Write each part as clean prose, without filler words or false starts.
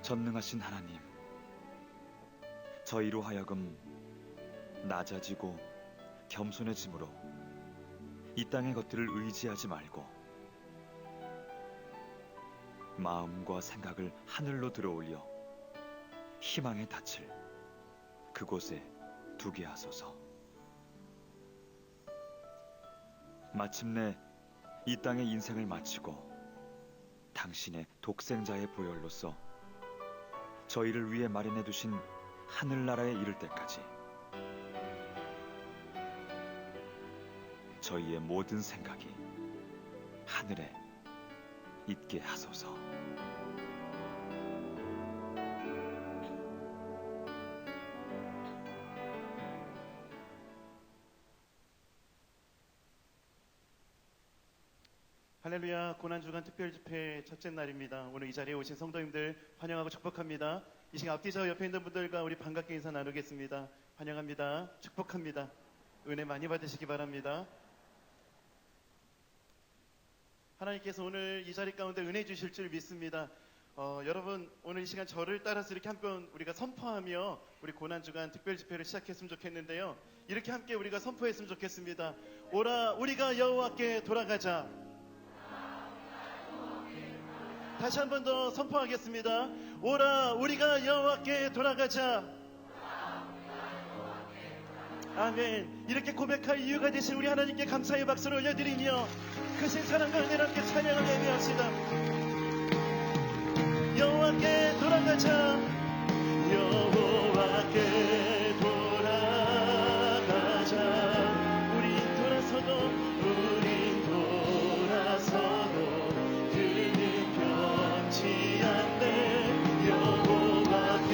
전능하신 하나님, 저희로 하여금 낮아지고 겸손해짐으로 이 땅의 것들을 의지하지 말고 마음과 생각을 하늘로 들어올려 희망의 닻을 그곳에 두게 하소서. 마침내 이 땅의 인생을 마치고 당신의 독생자의 보혈로서 저희를 위해 마련해 두신 하늘나라에 이를 때까지 저희의 모든 생각이 하늘에 있게 하소서. 할렐루야. 고난주간 특별집회 첫째 날입니다. 오늘 이 자리에 오신 성도님들 환영하고 축복합니다. 이 시간 앞뒤 저 옆에 있는 분들과 우리 반갑게 인사 나누겠습니다. 환영합니다. 축복합니다. 은혜 많이 받으시기 바랍니다. 하나님께서 오늘 이 자리 가운데 은혜 주실 줄 믿습니다. 여러분 오늘 이 시간 저를 따라서 이렇게 한번 우리가 선포하며 우리 고난주간 특별집회를 시작했으면 좋겠는데요. 이렇게 함께 우리가 선포했으면 좋겠습니다. 오라 우리가 여호와께 돌아가자. 다시 한 번 더 선포하겠습니다. 오라 우리가 여호와께 돌아가자. 아멘. 이렇게 고백할 이유가 되신 우리 하나님께 감사의 박수를 올려드리며 크신 사랑과 은혜를 함께 찬양을 예배합시다. 여호와께 돌아가자. 여호와께 돌아가자. 우린 돌아서도 그는 변치 않네. 여호와께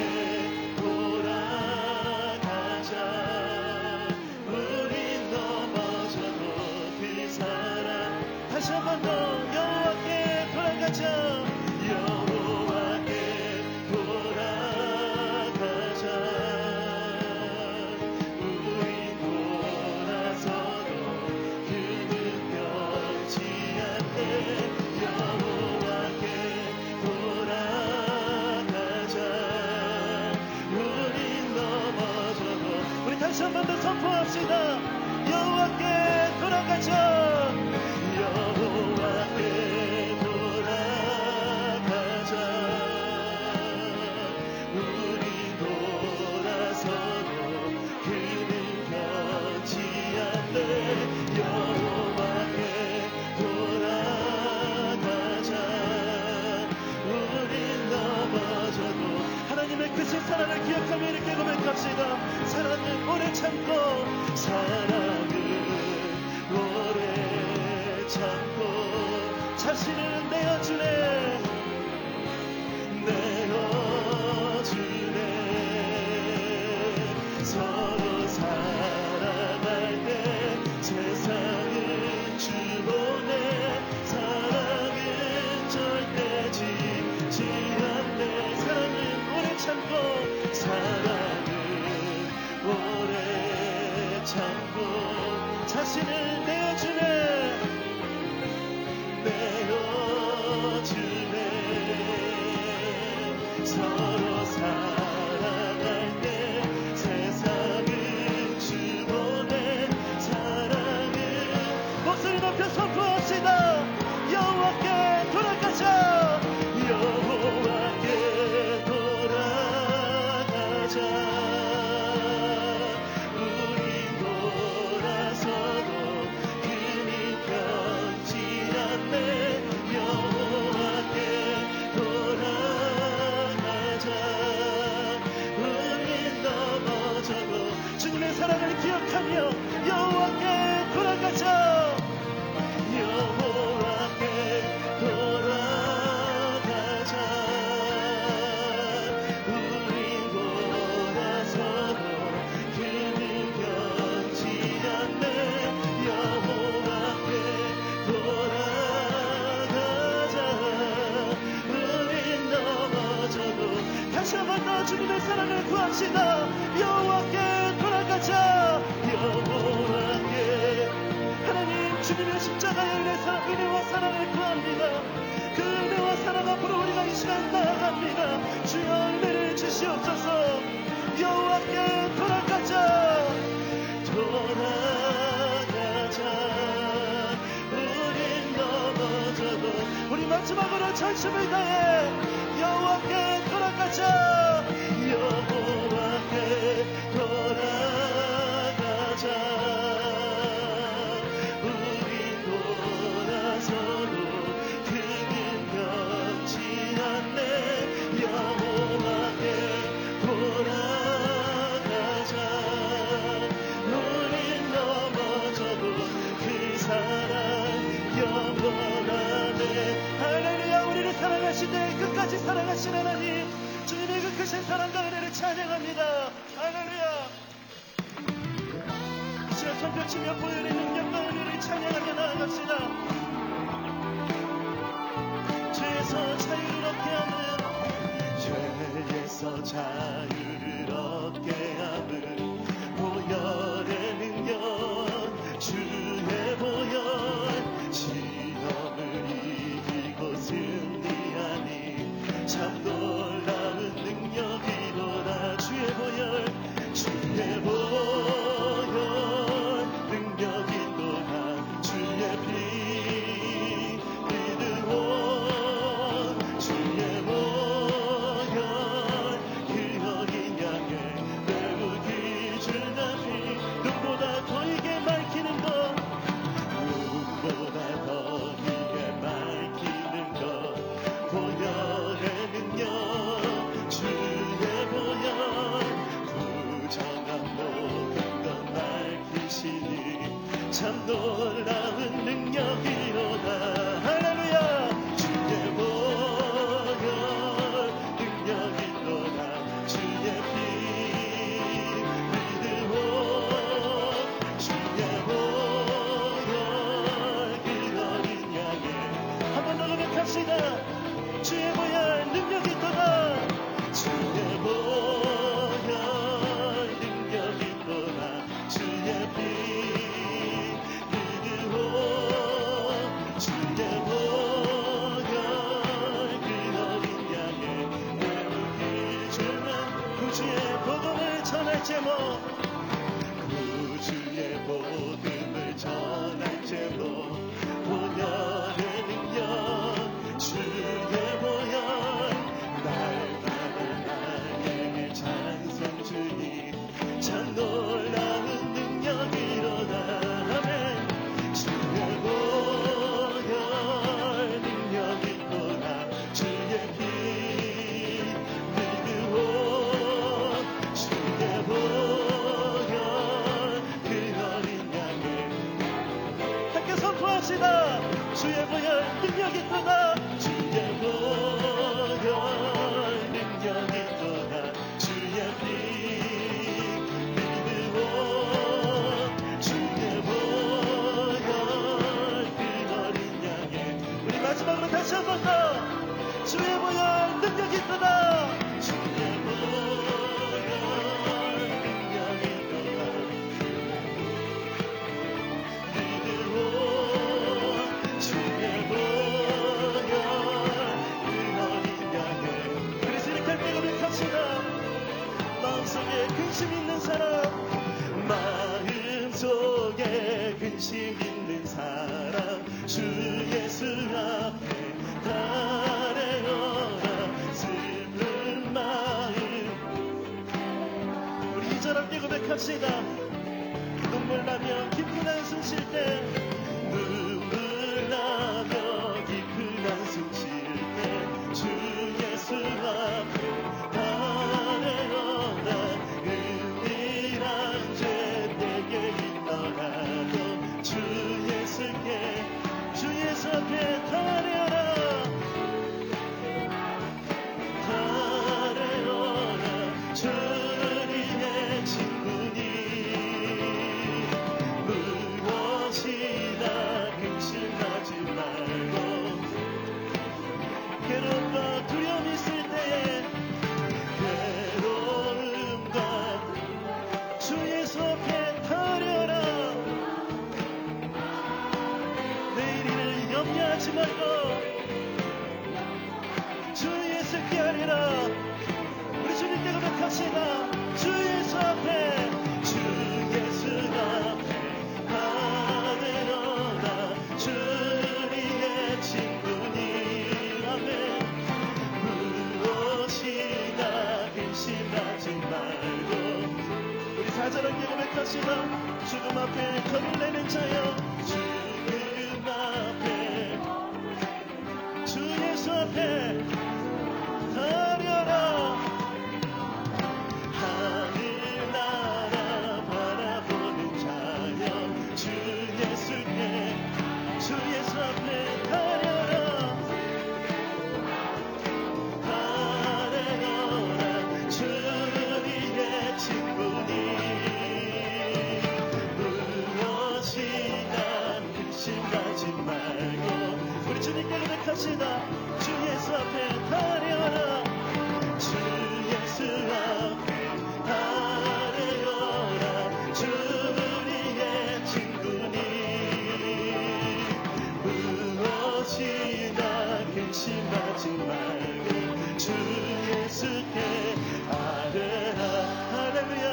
돌아가자. 우린 넘어져도 그 사랑. 다시 한 번 더 여호와께 돌아가자. 여호와께 돌아가자. 우린 돌아서도 그는 변치 않네. 여호와께 돌아가자. 우린 넘어져도. 우리 다시 한 번 더 선포합시다. 여호와께 돌아가자. 여호와께 돌아가자. 우리 돌아서도 그는 변치 않네. 여호와께 돌아가자. 우린 넘어져도. 하나님의 크신 사랑을 기억하며 이렇게 고백합시다. 사랑은 오래 참고, 사랑은 오래 참고 자신을 내어주네. 내어주네. 서로 살아갈 때 세상은 주보네. 사랑은 절대 지지 않네. 사랑은 오래 참고, 사랑은 오래 참고 자신을 내어주네. 내어주네. 서로 살아갈 때 세상은 주보네. 사랑은 목소리 높여 선포합시다. 여호와께 돌아가자. 여호와께 돌아가자. 우린 돌아서도 그는 변치 않네. 여호와께 돌아가자. 우린 넘어져도 주님의 사랑을 기억하며 여호와께 돌아가자. 여호와께 돌아가자. 우린 돌아서도 그는 변치 않네. 여호와께 돌아가자. 우린 넘어져도. 다시 한 번 더 주님의 사랑을 구합시다. 여호와께 돌아가자. 여호와께. 하나님 주님의 십자가의 은혜와 사랑을 구합니다. 그 은혜와 사랑 앞으로 우리가 이 시간 나아갑니다. 주여 마음과 전심을 다해 여호와께 돌아가자. 여호와께 돌아가자. 우린 돌아서도 그는 변치 않네. 여호와께 돌아가자. 우린 넘어져도 그 사랑 영원하네. 할렐루야. 우리를 사랑하시되 끝까지 사랑하신 하나님, 주님의 그 크신 사랑과 은혜를 찬양합니다. 할렐루야. 이 시간 손뼉치며 보혈의 능력과 은혜를 찬양하며 나아갑시다. 죄에서 자유를 얻게 하는, 죄에서 자유를 얻게 하는 보혈의 능력, 주의 보혈, 시험을 이기고 승리하니 참 놀라운 능력이로다. 주의 보혈, 주의 보혈 능력이로다. 주의 피 믿음으로 주의 보혈 그 어린 양의 매우 귀중한 피, 눈보다 더이게 밝히는 것, 눈보다 더이게 밝히는 것, 보혈의 능력, 주의 보혈 부정한 모든 것 밝히시니 참 놀라운 능력이로다. 할렐루야. 주의 보혈 능력이로다. 주의 피 믿음으로 주의 보혈 그 어린 양의, 한 번 더 고백합시다. 주의 보혈 능력이로다. 주의 보혈 능력이로다. 주의 피 믿음으로 주의 보혈 그 어린 양의 매우 귀중한 구주의 복음을 전할 제목, 구주의 복음을 전할 제목, 보혈의 능력, 주의 보혈 날마다 나에게 찬송 주니 참 놀라운 능력이로다. 아멘. 주의 보혈 능력이로다. 주의 피 믿음으로 주의 보혈 그 어린 양의, 함께 선포합시다. 주의 보혈 능력이 있도다. 주의 보혈 능력이 있도다. 주의 피 믿음으로 주의 보혈 그 어린 양의, 우리 마지막으로 다시 한 번 더. 주의 보혈 능력이 있도다. 주의 보혈 능력이 있도다. 믿음으로 주의 보혈 그 어린 양의, 그래서 이렇게 할 때 고백합시다. 마음속에 근심 있는 사람, 마음속에 근심 있는 사람, 주 예수 앞에 달래어라. 슬픈 마음, 우리 2절 함께 고백합시다. 눈물 나며 깊은 한숨 쉴 때, 눈물 나며 깊은 한숨 쉴 때, 주 예수 앞에 달래어라. 은밀한 죄 내게 있더라도 주 예수께, 주 예수 앞에 달래어라. 달래어라. 주님의 친구니 무엇이든 간절하게 고백합시다. 죽음 앞에 겁을 내는 자여, 죽음 앞에, 주 예수 앞에 가려라. 하늘나라 바라보는 자여, 주 예수께, 주 예수 앞에 가려라. 가려라. 주 우리의 친구니 무엇이나 근심하지 말고 우리 주님께 고백합시다. 주 예수 앞에 가려라. 주 예수 앞에 가려라. 주 우리의 친구니 무엇이나 근심하지 말고 주 예수께 아뢰라. 할렐루야.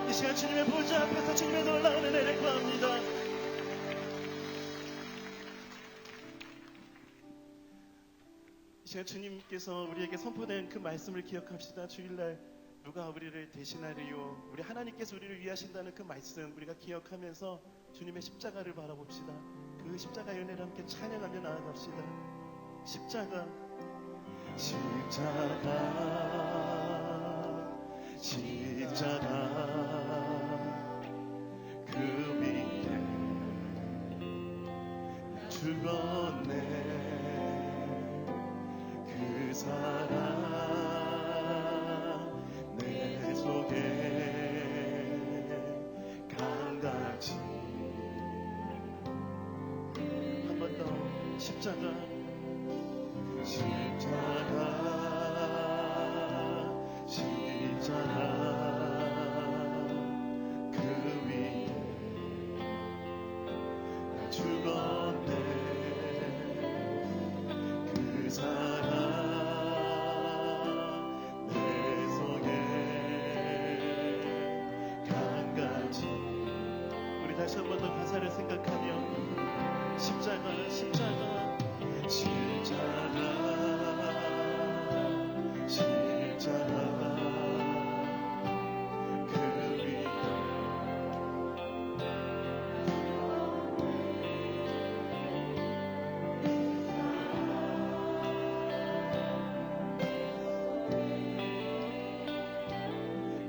이 시간 주님의 보좌 앞에서 주님의 놀라운 은혜를 구합니다. 이 시간 주님께서 우리에게 선포된 그 말씀을 기억합시다. 주일날 누가 우리를 대신하리요, 우리 하나님께서 우리를 위하신다는 그 말씀 우리가 기억하면서 주님의 십자가를 바라봅시다. 그 십자가의 은혜를 함께 찬양하며 나아갑시다. 십자가, 십자가, 십자가, 그 위에 죽었네. 그 사랑 내 속에 강같이. 한 번 더. 십자가, 십자가, 십자가, 그 위에 나 죽었네. 그 사랑 내 속에 강같이. 우리 다시 한 번 더 가사를 생각하며 십자가, 십자가, 십자가, 십자가, 그 위에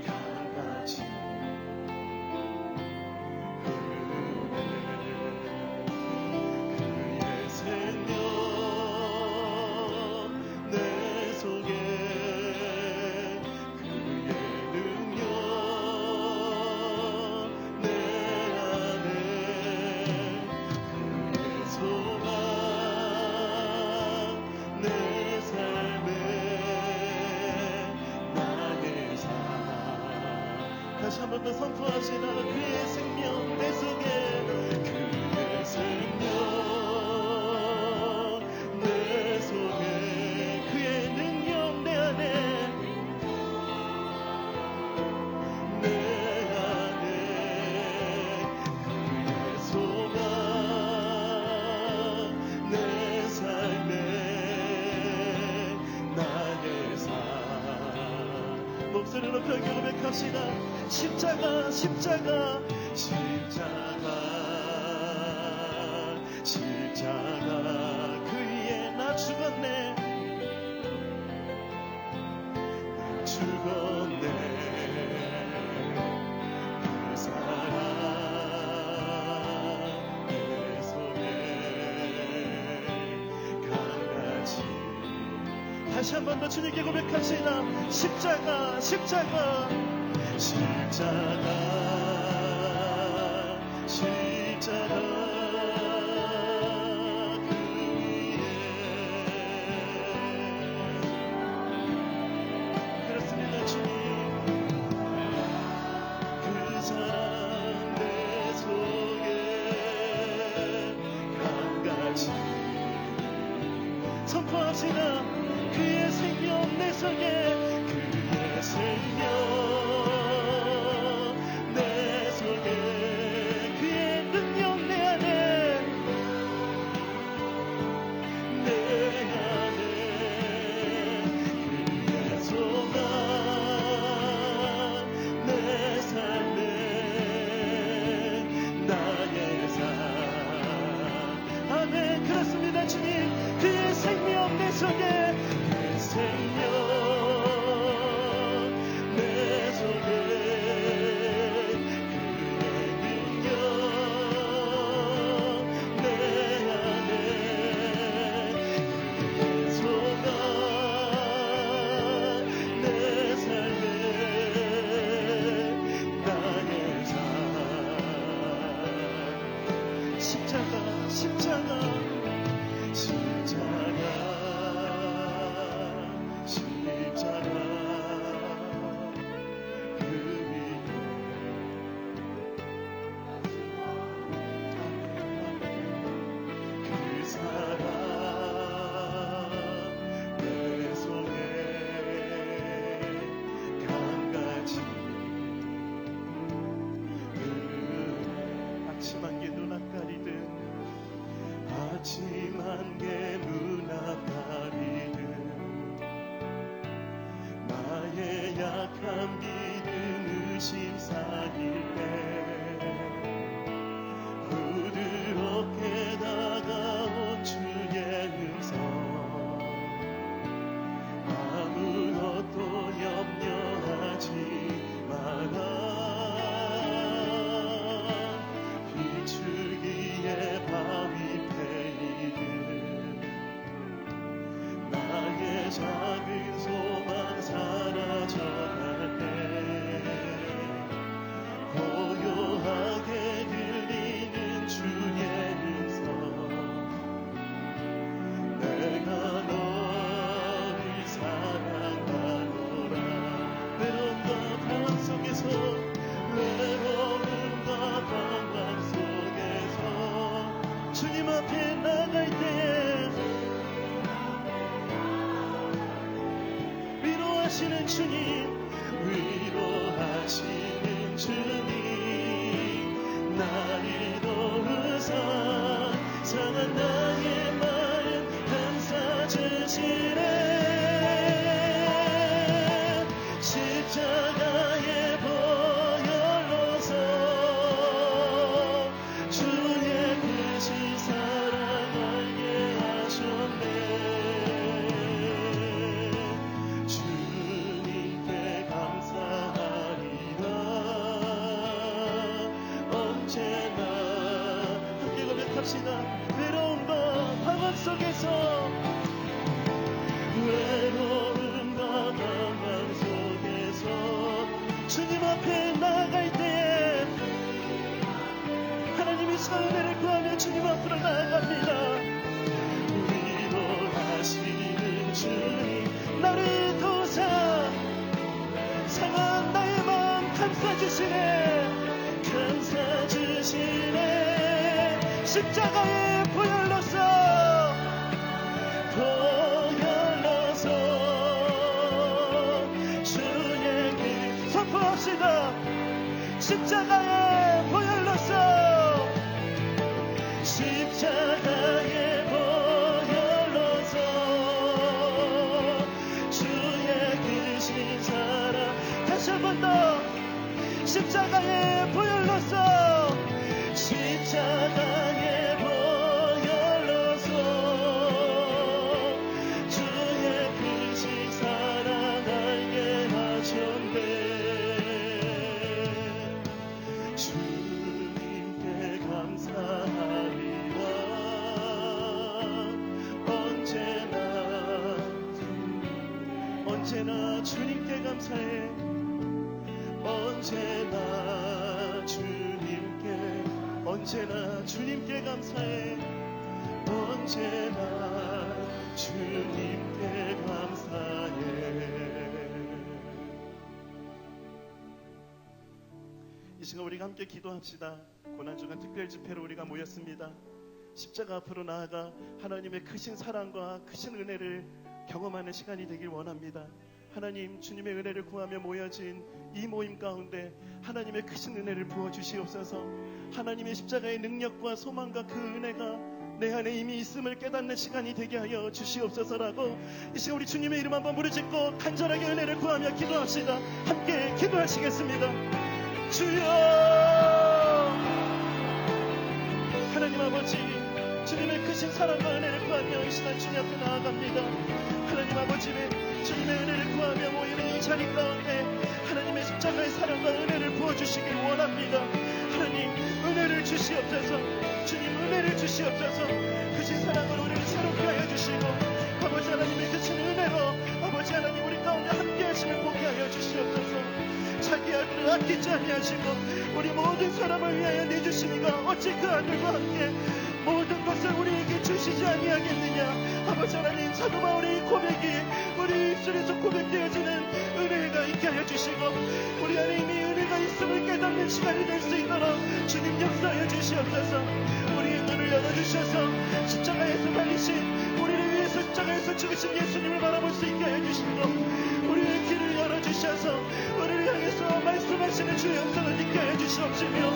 강같이 그의 생명 내 속에, 그의 능력 내 안에, 그의 소망 내 삶에, 나의 삶. 다시 한 번 더 선포하시다. 그의 생명 내 속에, 그의 생명 내 속에, 그의 능력 내 안에, 내 안에, 그의 소망 내 삶에, 나의 삶. 목소리로 높여 고백합시다. 십자가, 십자가, 십자가, 십자가, 그 위에 나 죽었네. 나 죽었네. 그 사랑 내 속에 강같이. 다시 한 번 더 주님께 고백합시다. 십자가, 십자가, 십자가, 십자가, 그 위에. 그렇습니다. 주님, 그 사랑 내 속에 강같이 선포합시다. 그의 생명 내 속에, 그의 생명 내 속에, 그의 능력 내 안에, 약한 믿음 의심 쌓일 때 부드럽게 다가온 주의 음성 아무것도 염려하지 마라 비추기에 바위 패이듯 나의 작은 소망 사라져갈 때 고요하게 들리는 주의 음성 내가 너를 사랑하노라 외로움과 방황 속에서 외로움과 방황 속에서 주님 앞에 나갈 때에 위로하시는 주님 위로하시는 주님 나를 도우사 상한 나의 마음 감싸 주시네 십자가의 보혈로서 주의 크신 사랑 알게 하셨네 주님께 감사하리라 언제나 함께 고백합시다 외로움과 방황 속에서 외로움과 방황 속에서 주님 앞에 나아갈 때에 하나님의 은혜를 구하며 주님 앞으로 나아갑니다 위로하시는 주님 나를 도우사 상한 나의 마음 감싸주시네 감싸주시네 십자가의 보혈로서 주의 길 선포합시다 십자가의 보혈로서 십자가의 보혈로서 주의 크신 사랑 다시 한 번 더 십자가의 보혈로서 십자가의 보혈로서 주의 크신 사랑 알게 하셨네 주님께 감사하리라 언제나 주님께 감사해 언제나 주님께 감사해 언제나 주님께 감사해 이 시간 우리가 함께 기도합시다 고난주간 특별집회로 우리가 모였습니다 십자가 앞으로 나아가 하나님의 크신 사랑과 크신 은혜를 경험하는 시간이 되길 원합니다 하나님 주님의 은혜를 구하며 모여진 이 모임 가운데 하나님의 크신 은혜를 부어주시옵소서 하나님의 십자가의 능력과 소망과 그 은혜가 내 안에 이미 있음을 깨닫는 시간이 되게 하여 주시옵소서라고 이 시간 우리 주님의 이름 한번 부르짖고 간절하게 은혜를 구하며 기도합시다 함께 기도하시겠습니다 주여 하나님 아버지 주님의 크신 사랑과 은혜를 구하며 이 시간 주님 앞에 나아갑니다 하나님 아버지는 주님의 은혜를 구하며 모이는 이 자리 가운데 하나님의 십자가의 사랑과 은혜를 부어주시길 원합니다 하나님 은혜를 주시옵소서 주님 은혜를 주시옵소서 크신 사랑을 우리를 새롭게 하여 주시고 아버지 하나님의 크신 은혜로 아버지 하나님 우리 가운데 함께 하심을 보게 하여 주시옵소서 자기 아들을 아끼지 아니하시고 우리 모든 사람을 위하여 내주시니가 어찌 그 아들과 함께 모든 것을 우리에게 주시지 아니하겠느냐 아버지 하나님 사도 바울의 고백이 우리 입술에서 고백되어지는 은혜가 있게 하여 주시고 우리 안에 이미 은혜가 있음을 깨닫는 시간이 될 수 있도록 주님 역사하여 주시옵소서 우리의 눈을 열어주셔서 십자가에서 달리신 우리를 위해서 십자가에서 죽으신 예수님을 바라볼 수 있게 하여 주시고 우리의 귀를 열어주셔서 우리를 향해서 말씀하시는 주의 영성을 믿게 하여 주시옵시며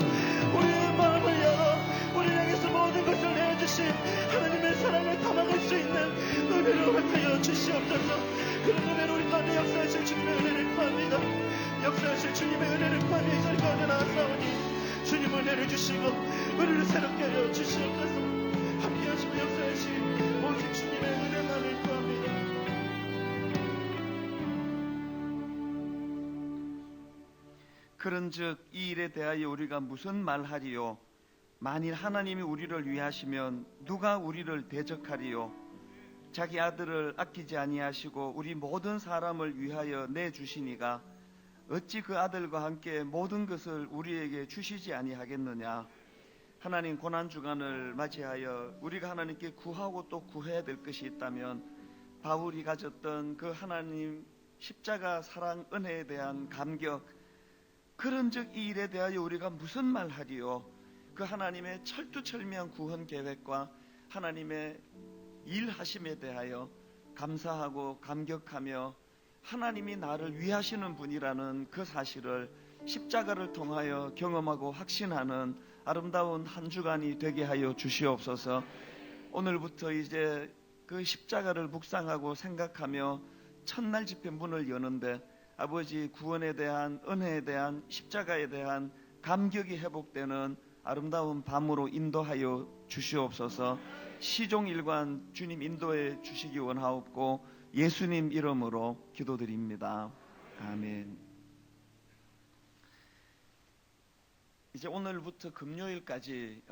우리의 마음을 열어 우리를 향해서 모든 것을 내어주신 하나님의 사랑을 담아갈 수 있는 은혜로 허락하여 주시옵소서 그런 은혜로 우리 가운데 역사하실 주님의 은혜를 구합니다 힘을 주시고 우리를 새롭게 하여 주시옵소서. 함께 하시고 역사하신 오직 주님의 은혜만을 구합니다. 그런즉 이 일에 대하여 우리가 무슨 말하리요? 만일 하나님이 우리를 위하시면 누가 우리를 대적하리요? 자기 아들을 아끼지 아니하시고 우리 모든 사람을 위하여 내주시니가 어찌 그 아들과 함께 모든 것을 우리에게 주시지 아니하겠느냐? 하나님 고난주간을 맞이하여 우리가 하나님께 구하고 또 구해야 될 것이 있다면 바울이 가졌던 그 하나님 십자가 사랑 은혜에 대한 감격, 그런즉 이 일에 대하여 우리가 무슨 말하리요? 그 하나님의 철두철미한 구원 계획과 하나님의 일하심에 대하여 감사하고 감격하며 하나님이 나를 위하시는 분이라는 그 사실을 십자가를 통하여 경험하고 확신하는 아름다운 한 주간이 되게 하여 주시옵소서. 오늘부터 이제 그 십자가를 묵상하고 생각하며 첫날 집회 문을 여는데 아버지 구원에 대한 은혜에 대한 십자가에 대한 감격이 회복되는 아름다운 밤으로 인도하여 주시옵소서. 시종일관 주님 인도해 주시기 원하옵고 예수님 이름으로 기도드립니다. 아멘. 이제 오늘부터 금요일까지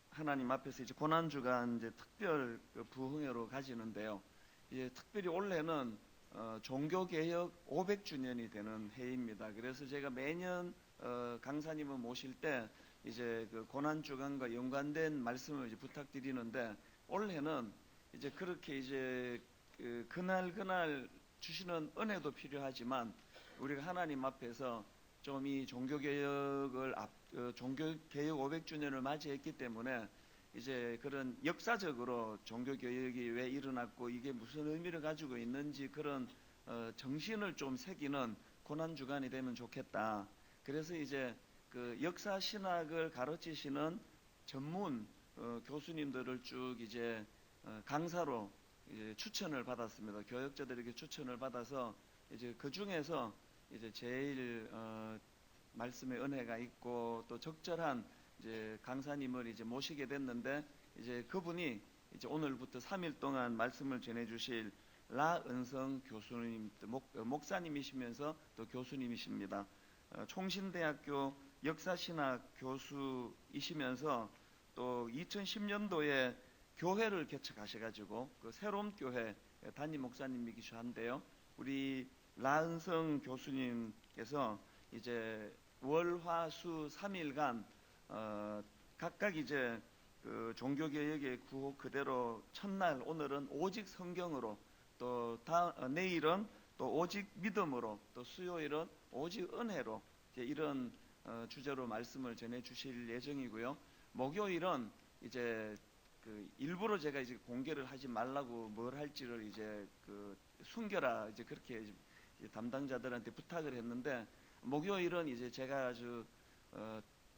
하나님 앞에서 이제 고난주간 이제 특별 부흥회로 가지는데요. 이제 특별히 올해는 종교개혁 500주년이 되는 해입니다. 그래서 제가 매년 강사님을 모실 때 이제 그 고난주간과 연관된 말씀을 이제 부탁드리는데 올해는 이제 그렇게 이제 그날 주시는 은혜도 필요하지만 우리가 하나님 앞에서 좀 이 종교개혁을 종교개혁 500주년을 맞이했기 때문에 이제 그런 역사적으로 종교개혁이 왜 일어났고 이게 무슨 의미를 가지고 있는지 그런 정신을 좀 새기는 고난주간이 되면 좋겠다. 그래서 이제 그 역사 신학을 가르치시는 전문 교수님들을 쭉 이제 강사로 이제 추천을 받았습니다. 교역자들에게 추천을 받아서 이제 그 중에서 이제 제일 말씀의 은혜가 있고 또 적절한 이제 강사님을 이제 모시게 됐는데 이제 그분이 이제 오늘부터 3일 동안 말씀을 전해주실 라은성 교수님, 목사님이시면서 또 교수님이십니다. 총신대학교 역사신학 교수이시면서 또 2010년도에 교회를 개척하셔가지고 그 새로운 교회 담임 목사님이기도 한데요. 우리 라은성 교수님께서 이제 월화수 3일간 각각 이제 그 종교개혁의 구호 그대로 첫날 오늘은 오직 성경으로 또 내일은 또 오직 믿음으로 또 수요일은 오직 은혜로 이런 주제로 말씀을 전해 주실 예정이고요. 목요일은 이제 그 일부러 제가 이제 공개를 하지 말라고 뭘 할지를 이제 그 숨겨라 이제 그렇게 이제 담당자들한테 부탁을 했는데 목요일은 이제 제가 아주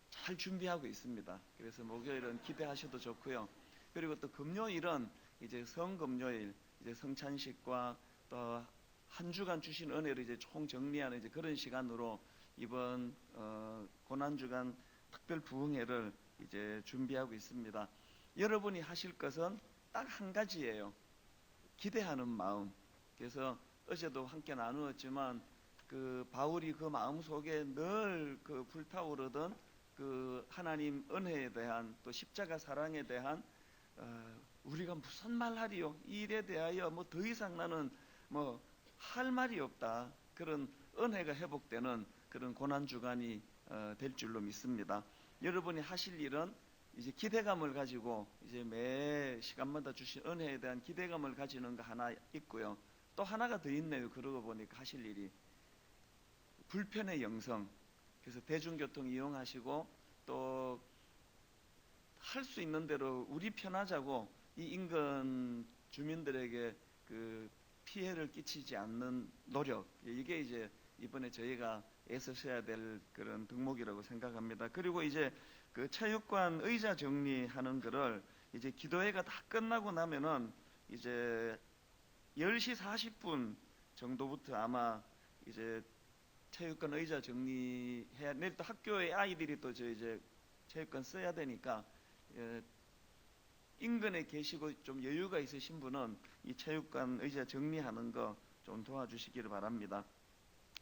잘 준비하고 있습니다. 그래서 목요일은 기대하셔도 좋고요. 그리고 또 금요일은 이제 성금요일 이제 성찬식과 또 한 주간 주신 은혜를 이제 총 정리하는 이제 그런 시간으로 이번 고난주간 특별 부흥회를 이제 준비하고 있습니다. 여러분이 하실 것은 딱 한 가지예요. 기대하는 마음. 그래서 어제도 함께 나누었지만 그 바울이 그 마음 속에 늘 그 불타오르던 그 하나님 은혜에 대한 또 십자가 사랑에 대한 우리가 무슨 말하리요? 이 일에 대하여 뭐 더 이상 나는 뭐 할 말이 없다. 그런 은혜가 회복되는 그런 고난주간이 될 줄로 믿습니다. 여러분이 하실 일은 이제 기대감을 가지고 이제 매 시간마다 주신 은혜에 대한 기대감을 가지는 거 하나 있고요. 또 하나가 더 있네요. 그러고 보니까 하실 일이 불편의 영성. 그래서 대중교통 이용하시고 또 할 수 있는 대로 우리 편하자고 이 인근 주민들에게 그 피해를 끼치지 않는 노력. 이게 이제 이번에 저희가 애써셔야 될 그런 덕목이라고 생각합니다. 그리고 이제 그 체육관 의자 정리하는 거를 이제 기도회가 다 끝나고 나면은 이제 10시 40분 정도부터 아마 이제 체육관 의자 정리해야 내일 또 학교에 아이들이 또 저 이제 체육관 써야 되니까 인근에 계시고 좀 여유가 있으신 분은 이 체육관 의자 정리하는 거 좀 도와주시기를 바랍니다.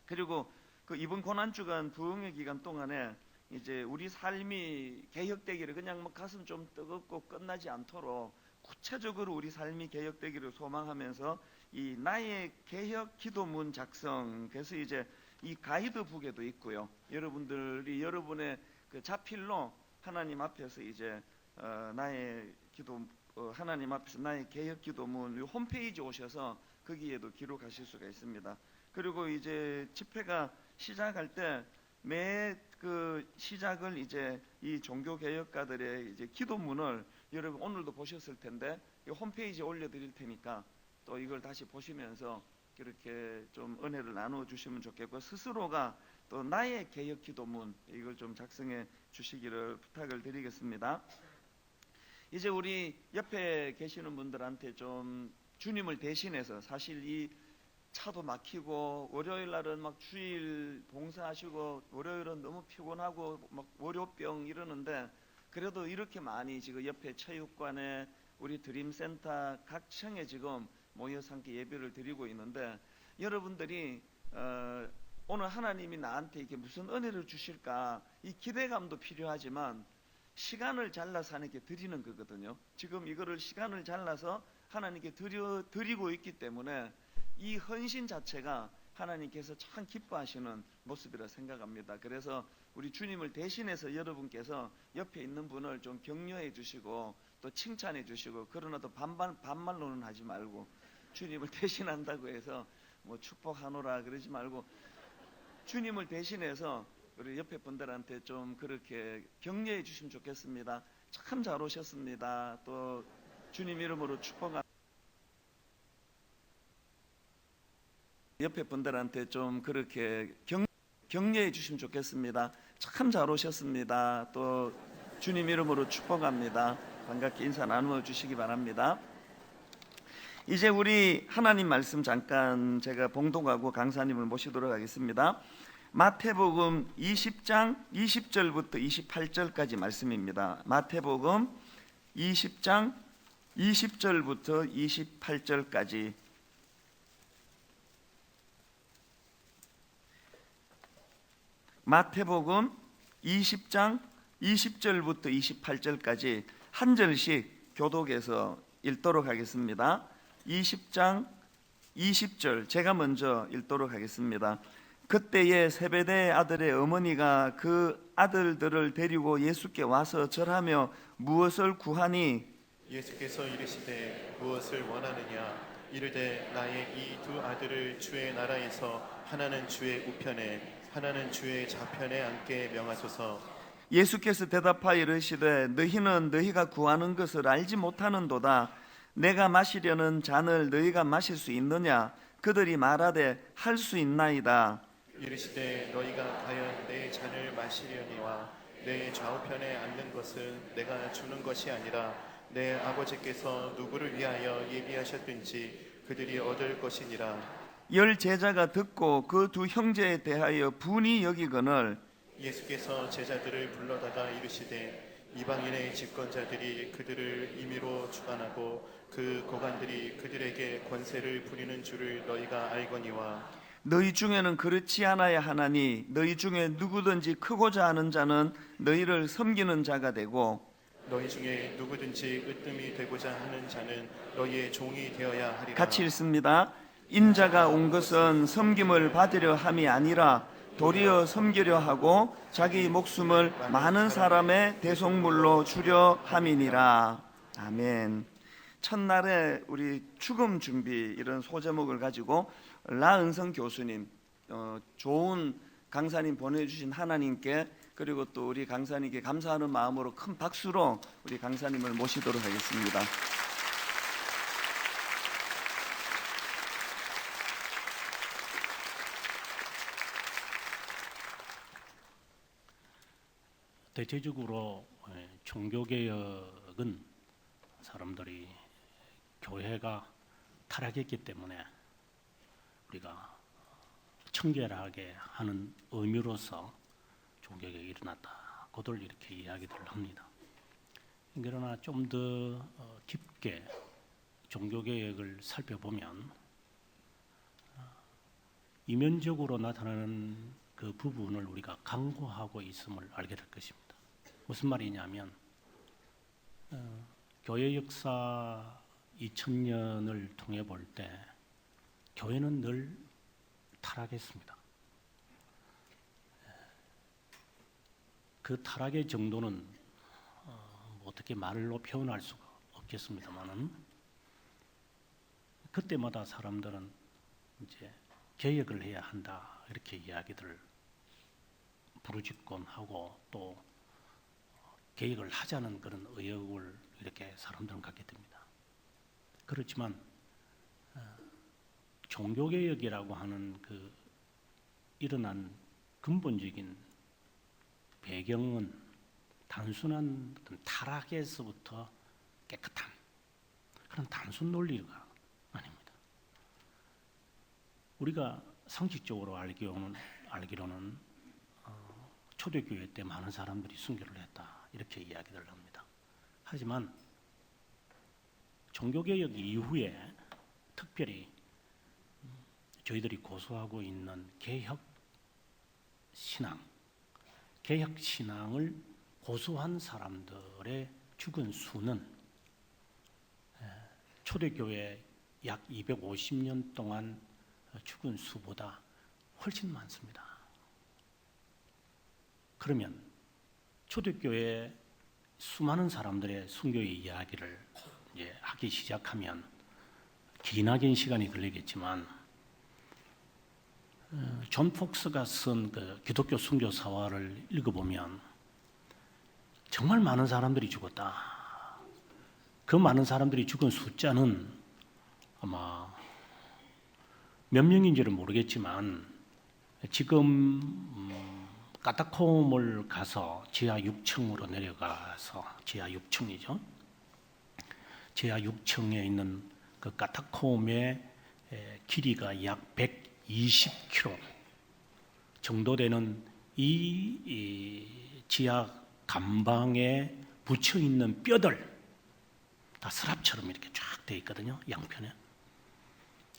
그리고 그 이번 고난주간 부흥회 기간 동안에 이제 우리 삶이 개혁되기를 그냥 뭐 가슴 좀 뜨겁고 끝나지 않도록 구체적으로 우리 삶이 개혁되기를 소망하면서 이 나의 개혁 기도문 작성, 그래서 이제 이 가이드북에도 있고요. 여러분들이 여러분의 그 자필로 하나님 앞에서 이제 나의 기도 하나님 앞에서 나의 개혁 기도문 이 홈페이지 오셔서 거기에도 기록하실 수가 있습니다. 그리고 이제 집회가 시작할 때 매 그 시작을 이제 이 종교 개혁가들의 이제 기도문을 여러분 오늘도 보셨을 텐데 이 홈페이지에 올려드릴 테니까 또 이걸 다시 보시면서 그렇게 좀 은혜를 나누어 주시면 좋겠고 스스로가 또 나의 개혁 기도문 이걸 좀 작성해 주시기를 부탁을 드리겠습니다. 이제 우리 옆에 계시는 분들한테 좀 주님을 대신해서 사실 이 차도 막히고 월요일 날은 막 주일 봉사하시고 월요일은 너무 피곤하고 막 월요병 이러는데 그래도 이렇게 많이 지금 옆에 체육관에 우리 드림센터 각 층에 지금 모여서 함께 예배를 드리고 있는데 여러분들이 오늘 하나님이 나한테 이게 무슨 은혜를 주실까 이 기대감도 필요하지만 시간을 잘라서 하나님께 드리는 거거든요. 지금 이거를 시간을 잘라서 하나님께 드리고 있기 때문에 이 헌신 자체가 하나님께서 참 기뻐하시는 모습이라 생각합니다. 그래서 우리 주님을 대신해서 여러분께서 옆에 있는 분을 좀 격려해 주시고 또 칭찬해 주시고 그러나 또 반말로는 하지 말고 주님을 대신한다고 해서 뭐 축복하노라 그러지 말고 주님을 대신해서 우리 옆에 분들한테 좀 그렇게 격려해 주시면 좋겠습니다. 참 잘 오셨습니다. 또 주님 이름으로 축복합니다. 옆에 분들한테 좀 그렇게 격려해 주시면 좋겠습니다. 참 잘 오셨습니다. 또 주님 이름으로 축복합니다. 반갑게 인사 나누어 주시기 바랍니다. 이제 우리 하나님 말씀 잠깐 제가 봉독하고 강사님을 모시도록 하겠습니다. 마태복음 20장 20절부터 28절까지 말씀입니다. 마태복음 20장 20절부터 28절까지 마태복음 20장 20절부터 28절까지 한 절씩 교독해서 읽도록 하겠습니다. 20장 20절 제가 먼저 읽도록 하겠습니다. 그때에 세베대의 아들의 어머니가 그 아들들을 데리고 예수께 와서 절하며 무엇을 구하니 예수께서 이르시되 무엇을 원하느냐 이르되 나의 이 두 아들을 주의 나라에서 하나는 주의 우편에 하나는 주의 좌편에 앉게 명하소서. 예수께서 대답하여 이르시되 너희는 너희가 구하는 것을 알지 못하는도다. 내가 마시려는 잔을 너희가 마실 수 있느냐? 그들이 말하되 할 수 있나이다. 이르시되 너희가 과연 내 잔을 마시려니와 내 좌우편에 앉는 것은 내가 주는 것이 아니라 내 아버지께서 누구를 위하여 예비하셨든지 그들이 얻을 것이니라. 열 제자가 듣고 그 두 형제에 대하여 분이 여기거늘 예수께서 제자들을 불러다가 이르시되 이방인의 집권자들이 그들을 임의로 주관하고 그 고관들이 그들에게 권세를 부리는 줄을 너희가 알거니와 너희 중에는 그렇지 않아야 하나니 너희 중에 누구든지 크고자 하는 자는 너희를 섬기는 자가 되고 너희 중에 누구든지 으뜸이 되고자 하는 자는 너희의 종이 되어야 하리라. 같이 읽습니다. 인자가 온 것은 섬김을 받으려 함이 아니라 도리어 섬기려 하고 자기 목숨을 많은 사람의 대속물로 주려 함이니라. 아멘. 첫날에 우리 죽음 준비 이런 소제목을 가지고 라은성 교수님 좋은 강사님 보내주신 하나님께 그리고 또 우리 강사님께 감사하는 마음으로 큰 박수로 우리 강사님을 모시도록 하겠습니다. 대체적으로 종교개혁은 사람들이 교회가 타락했기 때문에 우리가 청결하게 하는 의미로서 종교개혁이 일어났다. 그들 이렇게 이야기들을 합니다. 그러나 좀 더 깊게 종교개혁을 살펴보면 이면적으로 나타나는 그 부분을 우리가 강구하고 있음을 알게 될 것입니다. 무슨 말이냐면 교회 역사 2000년을 통해 볼 때 교회는 늘 타락했습니다. 그 타락의 정도는 어떻게 말로 표현할 수가 없겠습니다만은 그때마다 사람들은 이제 개혁을 해야 한다 이렇게 이야기들을 부르짖곤 하고 또 개혁을 하자는 그런 의욕을 이렇게 사람들은 갖게 됩니다. 그렇지만 종교개혁이라고 하는 그 일어난 근본적인 배경은 단순한 어떤 타락에서부터 깨끗한 그런 단순 논리가 아닙니다. 우리가 상식적으로 알기로는 초대교회 때 많은 사람들이 순교를 했다 이렇게 이야기를 합니다. 하지만 종교개혁 이후에 특별히 저희들이 고수하고 있는 개혁신앙을 고수한 사람들의 죽은 수는 초대교회 약 250년 동안 죽은 수보다 훨씬 많습니다. 그러면 초대교회 수많은 사람들의 순교의 이야기를 이제 하기 시작하면 기나긴 시간이 걸리겠지만 존 폭스가 쓴 그 기독교 순교 사화를 읽어보면 정말 많은 사람들이 죽었다. 그 많은 사람들이 죽은 숫자는 아마 몇 명인지는 모르겠지만 지금 카타콤을 가서 지하 6층으로 내려가서 지하 6층이죠. 지하 6층에 있는 그 카타콤의 길이가 약 120km 정도 되는 이 지하 감방에 붙여 있는 뼈들 다 서랍처럼 이렇게 쫙 되어 있거든요. 양편에.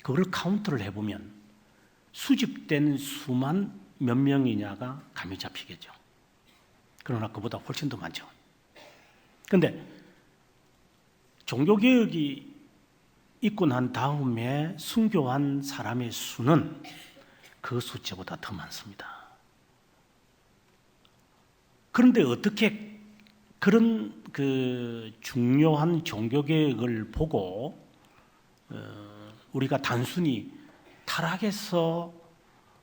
그걸 카운트를 해보면 수집된 수만 몇 명이냐가 감이 잡히겠죠. 그러나 그보다 훨씬 더 많죠. 그런데 종교개혁이 있고 난 다음에 순교한 사람의 수는 그 숫자보다 더 많습니다. 그런데 어떻게 그런 그 중요한 종교개혁을 보고 우리가 단순히 타락해서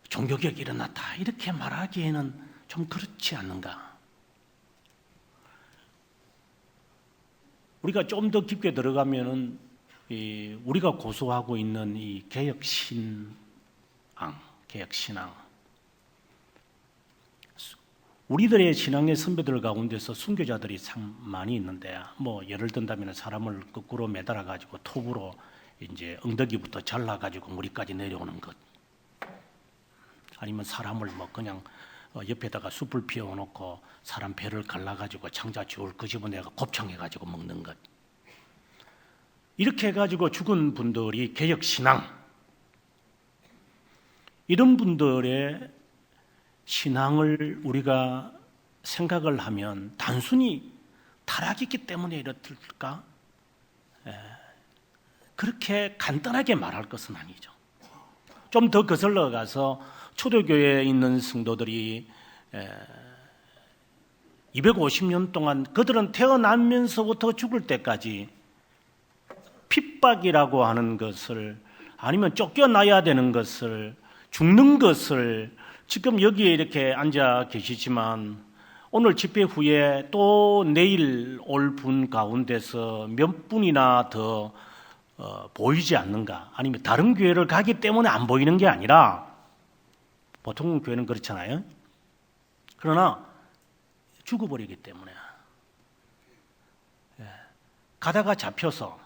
종교개혁이 일어났다 이렇게 말하기에는 좀 그렇지 않는가? 우리가 좀 더 깊게 들어가면은 우리가 고수하고 있는 이 개혁신앙, 우리들의 신앙의 선배들 가운데서 순교자들이 참 많이 있는데, 뭐 예를 든다면 사람을 거꾸로 매달아 가지고 톱으로 이제 엉덩이부터 잘라 가지고 머리까지 내려오는 것, 아니면 사람을 뭐 그냥 옆에다가 숯불 피워놓고 사람 배를 갈라가지고 창자줄을 끄집어내가 곱창해가지고 먹는 것, 이렇게 해가지고 죽은 분들이 개혁신앙, 이런 분들의 신앙을 우리가 생각을 하면 단순히 타락이 있기 때문에 이렇을까? 그렇게 간단하게 말할 것은 아니죠. 좀 더 거슬러 가서 초대교회에 있는 성도들이 250년 동안 그들은 태어나면서부터 죽을 때까지 핍박이라고 하는 것을, 아니면 쫓겨나야 되는 것을, 죽는 것을, 지금 여기에 이렇게 앉아 계시지만 오늘 집회 후에 또 내일 올 분 가운데서 몇 분이나 더 보이지 않는가? 아니면 다른 교회를 가기 때문에 안 보이는 게 아니라, 보통 교회는 그렇잖아요. 그러나 죽어버리기 때문에, 가다가 잡혀서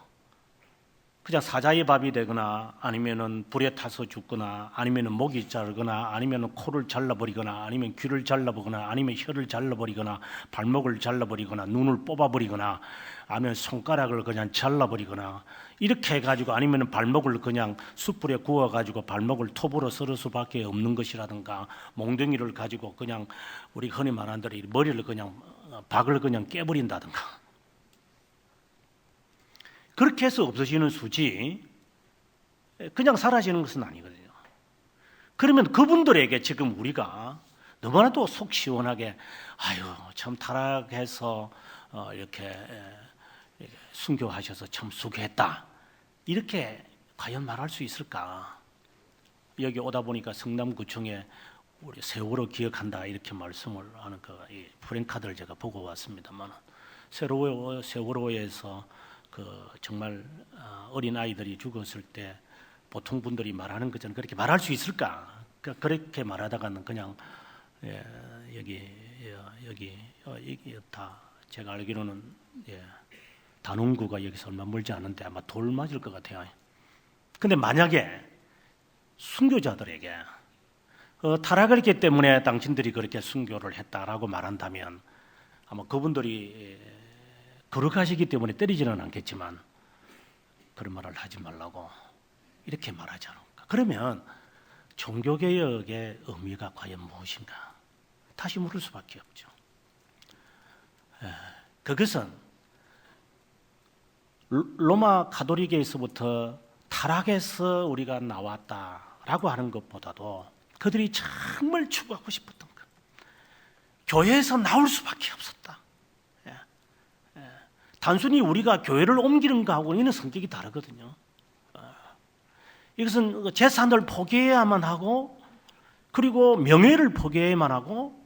그냥 사자의 밥이 되거나 아니면은 불에 타서 죽거나 아니면은 목이 자르거나 아니면은 코를 잘라버리거나 아니면 귀를 잘라버리거나 아니면 혀를 잘라버리거나 발목을 잘라버리거나 눈을 뽑아버리거나 아니면 손가락을 그냥 잘라버리거나 이렇게 해가지고 아니면은 발목을 그냥 숯불에 구워가지고 발목을 톱으로 썰을 수밖에 없는 것이라든가 몽둥이를 가지고 그냥 우리 흔히 말하는 대로 이 머리를 그냥 박을 그냥 깨버린다든가 그렇게 해서 없어지는 수지 그냥 사라지는 것은 아니거든요. 그러면 그분들에게 지금 우리가 너무나도 속 시원하게 아유 참 타락해서 이렇게 순교하셔서 참 수고했다 이렇게 과연 말할 수 있을까? 여기 오다 보니까 성남구청에 우리 세월호 기억한다 이렇게 말씀을 하는 이 프랭카드를 제가 보고 왔습니다만 세월호에서 정말 어린 아이들이 죽었을 때 보통 분들이 말하는 것처럼 그렇게 말할 수 있을까? 그렇게 말하다가는 그냥 여기 다 제가 알기로는 단원구가 여기서 얼마 멀지 않은데 아마 돌 맞을 것 같아요. 근데 만약에 순교자들에게 타락을 했기 때문에 당신들이 그렇게 순교를 했다라고 말한다면 아마 그분들이 거룩하시기 때문에 때리지는 않겠지만 그런 말을 하지 말라고 이렇게 말하지 않을까? 그러면 종교개혁의 의미가 과연 무엇인가? 다시 물을 수밖에 없죠. 그것은 로마 가톨릭에서부터 타락해서 우리가 나왔다라고 하는 것보다도 그들이 정말 추구하고 싶었던 것, 교회에서 나올 수밖에 없었다. 단순히 우리가 교회를 옮기는 거하고 이는 성격이 다르거든요. 이것은 재산을 포기해야만 하고 그리고 명예를 포기해야만 하고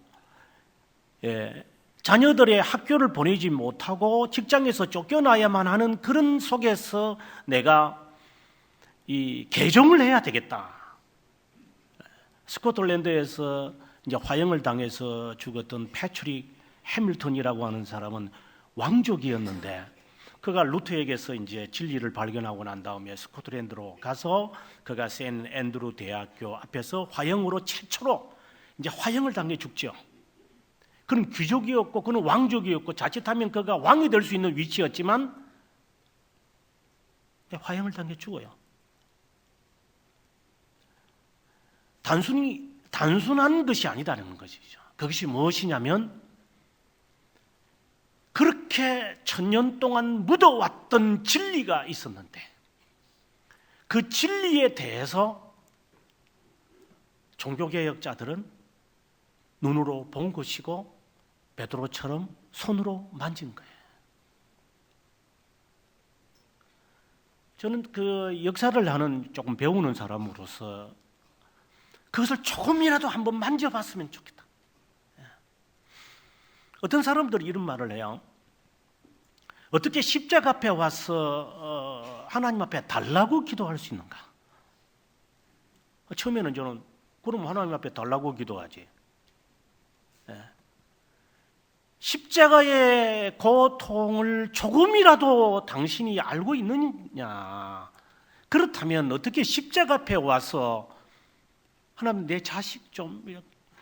자녀들의 학교를 보내지 못하고 직장에서 쫓겨나야만 하는 그런 속에서 내가 이 개종을 해야 되겠다. 스코틀랜드에서 이제 화형을 당해서 죽었던 패트릭 해밀턴이라고 하는 사람은 왕족이었는데 그가 루터에게서 이제 진리를 발견하고 난 다음에 스코틀랜드로 가서 그가 세인트 앤드루 대학교 앞에서 화형으로 최초로 이제 화형을 당해 죽죠. 그는 귀족이었고 그는 왕족이었고 자칫하면 그가 왕이 될 수 있는 위치였지만 화형을 당해 죽어요. 단순한 것이 아니다는 것이죠. 그것이 무엇이냐면 그렇게 1000년 동안 묻어왔던 진리가 있었는데 그 진리에 대해서 종교개혁자들은 눈으로 본 것이고 베드로처럼 손으로 만진 거예요. 저는 그 역사를 하는 조금 배우는 사람으로서 그것을 조금이라도 한번 만져봤으면 좋겠다. 어떤 사람들이 이런 말을 해요. 어떻게 십자가 앞에 와서 하나님 앞에 달라고 기도할 수 있는가? 처음에는 저는 그럼 하나님 앞에 달라고 기도하지. 십자가의 고통을 조금이라도 당신이 알고 있느냐? 그렇다면 어떻게 십자가 앞에 와서 하나님 내 자식 좀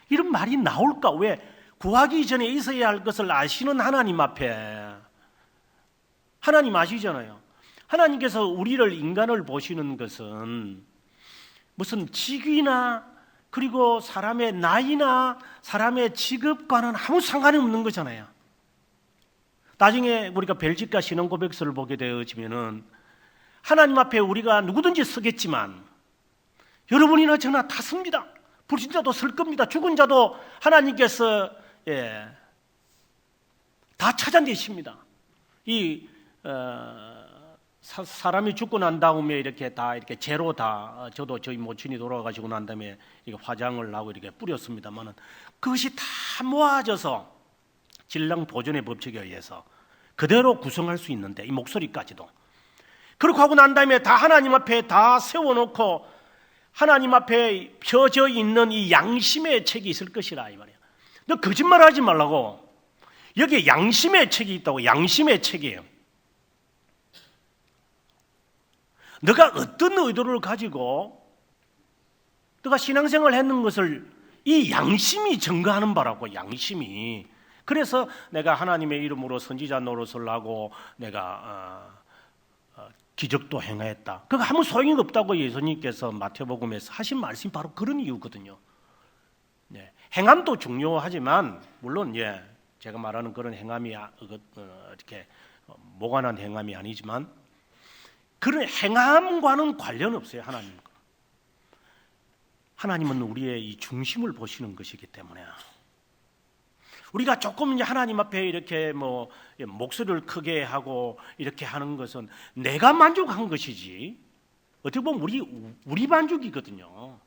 이런 말이 나올까? 왜? 구하기 전에 있어야 할 것을 아시는 하나님 앞에 하나님 아시잖아요. 하나님께서 우리를 인간을 보시는 것은 무슨 직위나 그리고 사람의 나이나 사람의 직업과는 아무 상관이 없는 거잖아요. 나중에 우리가 벨짓과 신앙고백서를 보게 되어지면은 하나님 앞에 우리가 누구든지 서겠지만 여러분이나 저나 다 섭니다. 불신자도 설 겁니다. 죽은 자도 하나님께서 다 찾아내십니다. 사람이 죽고 난 다음에 이렇게 재로 다 저도 저희 모친이 돌아가시고 난 다음에 이게 화장을 하고 이렇게 뿌렸습니다만은 그것이 다 모아져서 질량 보존의 법칙에 의해서 그대로 구성할 수 있는데 이 목소리까지도 그렇게 하고 난 다음에 다 하나님 앞에 다 세워놓고 하나님 앞에 펴져 있는 이 양심의 책이 있을 것이라 이 말이에요. 너 거짓말하지 말라고. 여기에 양심의 책이 있다고. 양심의 책이에요. 너가 어떤 의도를 가지고 너가 신앙생활을 했는 것을 이 양심이 증거하는 바라고, 양심이. 그래서 내가 하나님의 이름으로 선지자 노릇을 하고 내가 기적도 행하였다. 그거 아무 소용이 없다고 예수님께서 마태복음에서 하신 말씀이 바로 그런 이유거든요. 네. 행함도 중요하지만 물론 제가 말하는 그런 행함이 이렇게 모관한 행함이 아니지만 그런 행함과는 관련 없어요. 하나님과. 하나님은 우리의 이 중심을 보시는 것이기 때문에 우리가 조금 이제 하나님 앞에 이렇게 뭐 목소리를 크게 하고 이렇게 하는 것은 내가 만족한 것이지 어떻게 보면 우리 만족이거든요.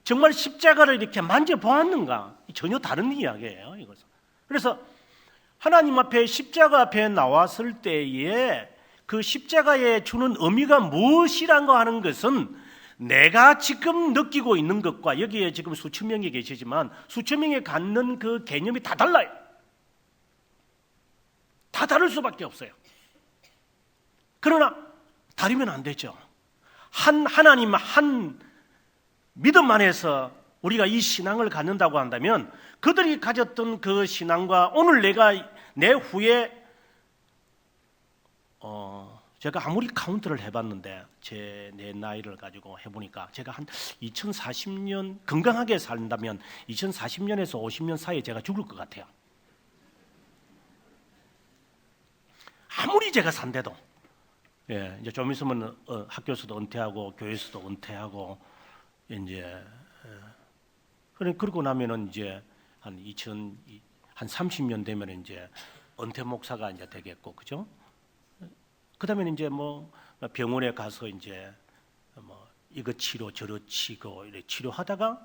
정말 십자가를 이렇게 만져보았는가? 전혀 다른 이야기예요, 이것은. 그래서 하나님 앞에 십자가 앞에 나왔을 때에 그 십자가에 주는 의미가 무엇이란가 하는 것은 내가 지금 느끼고 있는 것과 여기에 지금 수천 명이 계시지만 수천 명이 갖는 그 개념이 다 달라요. 다 다를 수밖에 없어요. 그러나 다르면 안 되죠. 하나님 한 믿음 안에서 우리가 이 신앙을 갖는다고 한다면 그들이 가졌던 그 신앙과 오늘 내가 내 후에 제가 아무리 카운트를 해봤는데 내 나이를 가지고 해보니까 제가 한 2040년 건강하게 산다면 2040년에서 50년 사이에 제가 죽을 것 같아요. 아무리 제가 산대도 이제 좀 있으면 학교에서도 은퇴하고 교회에서도 은퇴하고 이제 그러고 나면은 이제 한 30년 되면 이제 은퇴 목사가 이제 되겠고, 그죠? 그다음에 이제 뭐 병원에 가서 이제 뭐 이거 치료 저거 치고 이렇게 치료하다가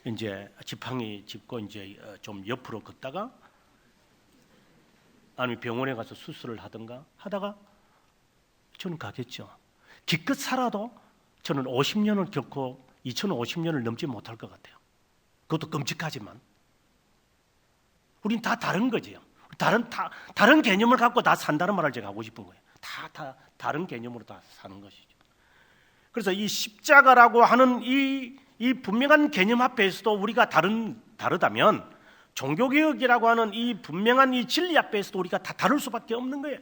이제 지팡이 짚고 이제 좀 옆으로 걷다가 아니면 병원에 가서 수술을 하든가 하다가 저는 가겠죠. 기껏 살아도 저는 50년을 겪고 2050년을 넘지 못할 것 같아요. 그것도 끔찍하지만 우린 다 다른 거지요. 다른 개념을 갖고 다 산다는 말을 제가 하고 싶은 거예요. 다 다른 개념으로 다 사는 것이죠. 그래서 이 십자가라고 하는 이 분명한 개념 앞에서도 우리가 다르다면 종교개혁이라고 하는 이 분명한 이 진리 앞에서도 우리가 다 다를 수밖에 없는 거예요.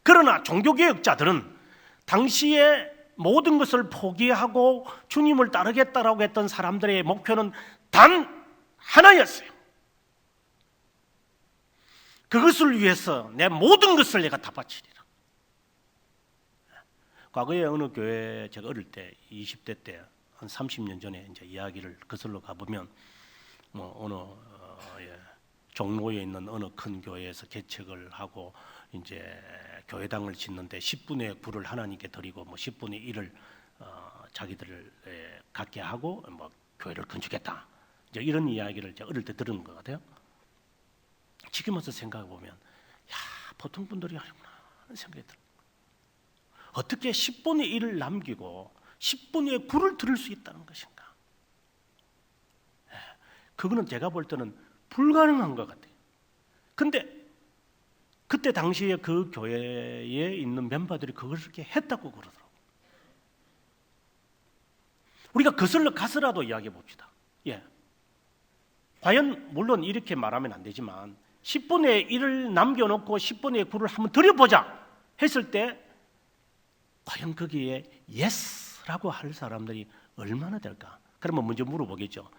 그러나 종교개혁자들은 당시에 모든 것을 포기하고 주님을 따르겠다라고 했던 사람들의 목표는 단 하나였어요. 그것을 위해서 내 모든 것을 내가 다 바치리라. 과거에 어느 교회 제가 어릴 때 20대 때 한 30년 전에 이제 이야기를 거슬러 가보면 뭐 어느 종로에 있는 어느 큰 교회에서 개척을 하고 이제 교회당을 짓는데 10분의 9를 하나님께 드리고 뭐 10분의 1을 자기들을 갖게 하고 뭐 교회를 건축했다. 이제 이런 이야기를 제가 어릴 때 들은 것 같아요. 지금 와서 생각해 보면 야, 보통 분들이 하는구나 하는 생각이 들어요. 어떻게 10분의 1을 남기고 10분의 9를 들을 수 있다는 것인가? 그거는 제가 볼 때는 불가능한 것 같아요. 근데 그때 당시에 그 교회에 있는 멤버들이 그걸 그렇게 했다고 그러더라고요. 우리가 거슬러 가서라도 이야기해 봅시다. 과연 물론 이렇게 말하면 안 되지만 10분의 1을 남겨놓고 10분의 9를 한번 드려보자 했을 때 과연 거기에 예스라고 할 사람들이 얼마나 될까? 그러면 먼저 물어보겠죠.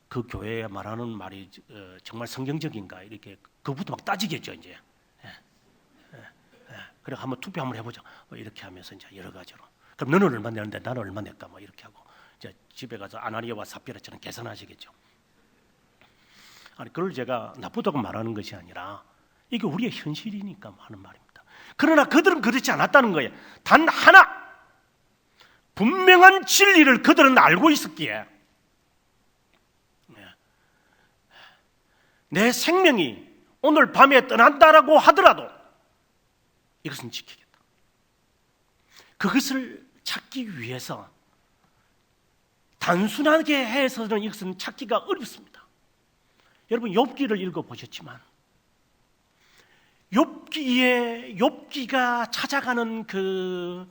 그 교회에 말하는 말이 정말 성경적인가? 이렇게 그부터 막 따지겠죠 이제. 그래 한번 투표 한번 해보자. 뭐 이렇게 하면서 이제 여러 가지로. 그럼 너는 얼마 내는데 나는 얼마 낼까? 뭐 이렇게 하고 이제 집에 가서 아나니아와 삽비라처럼 계산하시겠죠. 아니 그걸 제가 나쁘다고 말하는 것이 아니라 이게 우리의 현실이니까 하는 말입니다. 그러나 그들은 그렇지 않았다는 거예요. 단 하나 분명한 진리를 그들은 알고 있었기에 내 생명이 오늘 밤에 떠난다라고 하더라도 이것은 지키겠다. 그것을 찾기 위해서 단순하게 해서는 이것은 찾기가 어렵습니다. 여러분 욥기를 읽어보셨지만 욥기가 찾아가는 그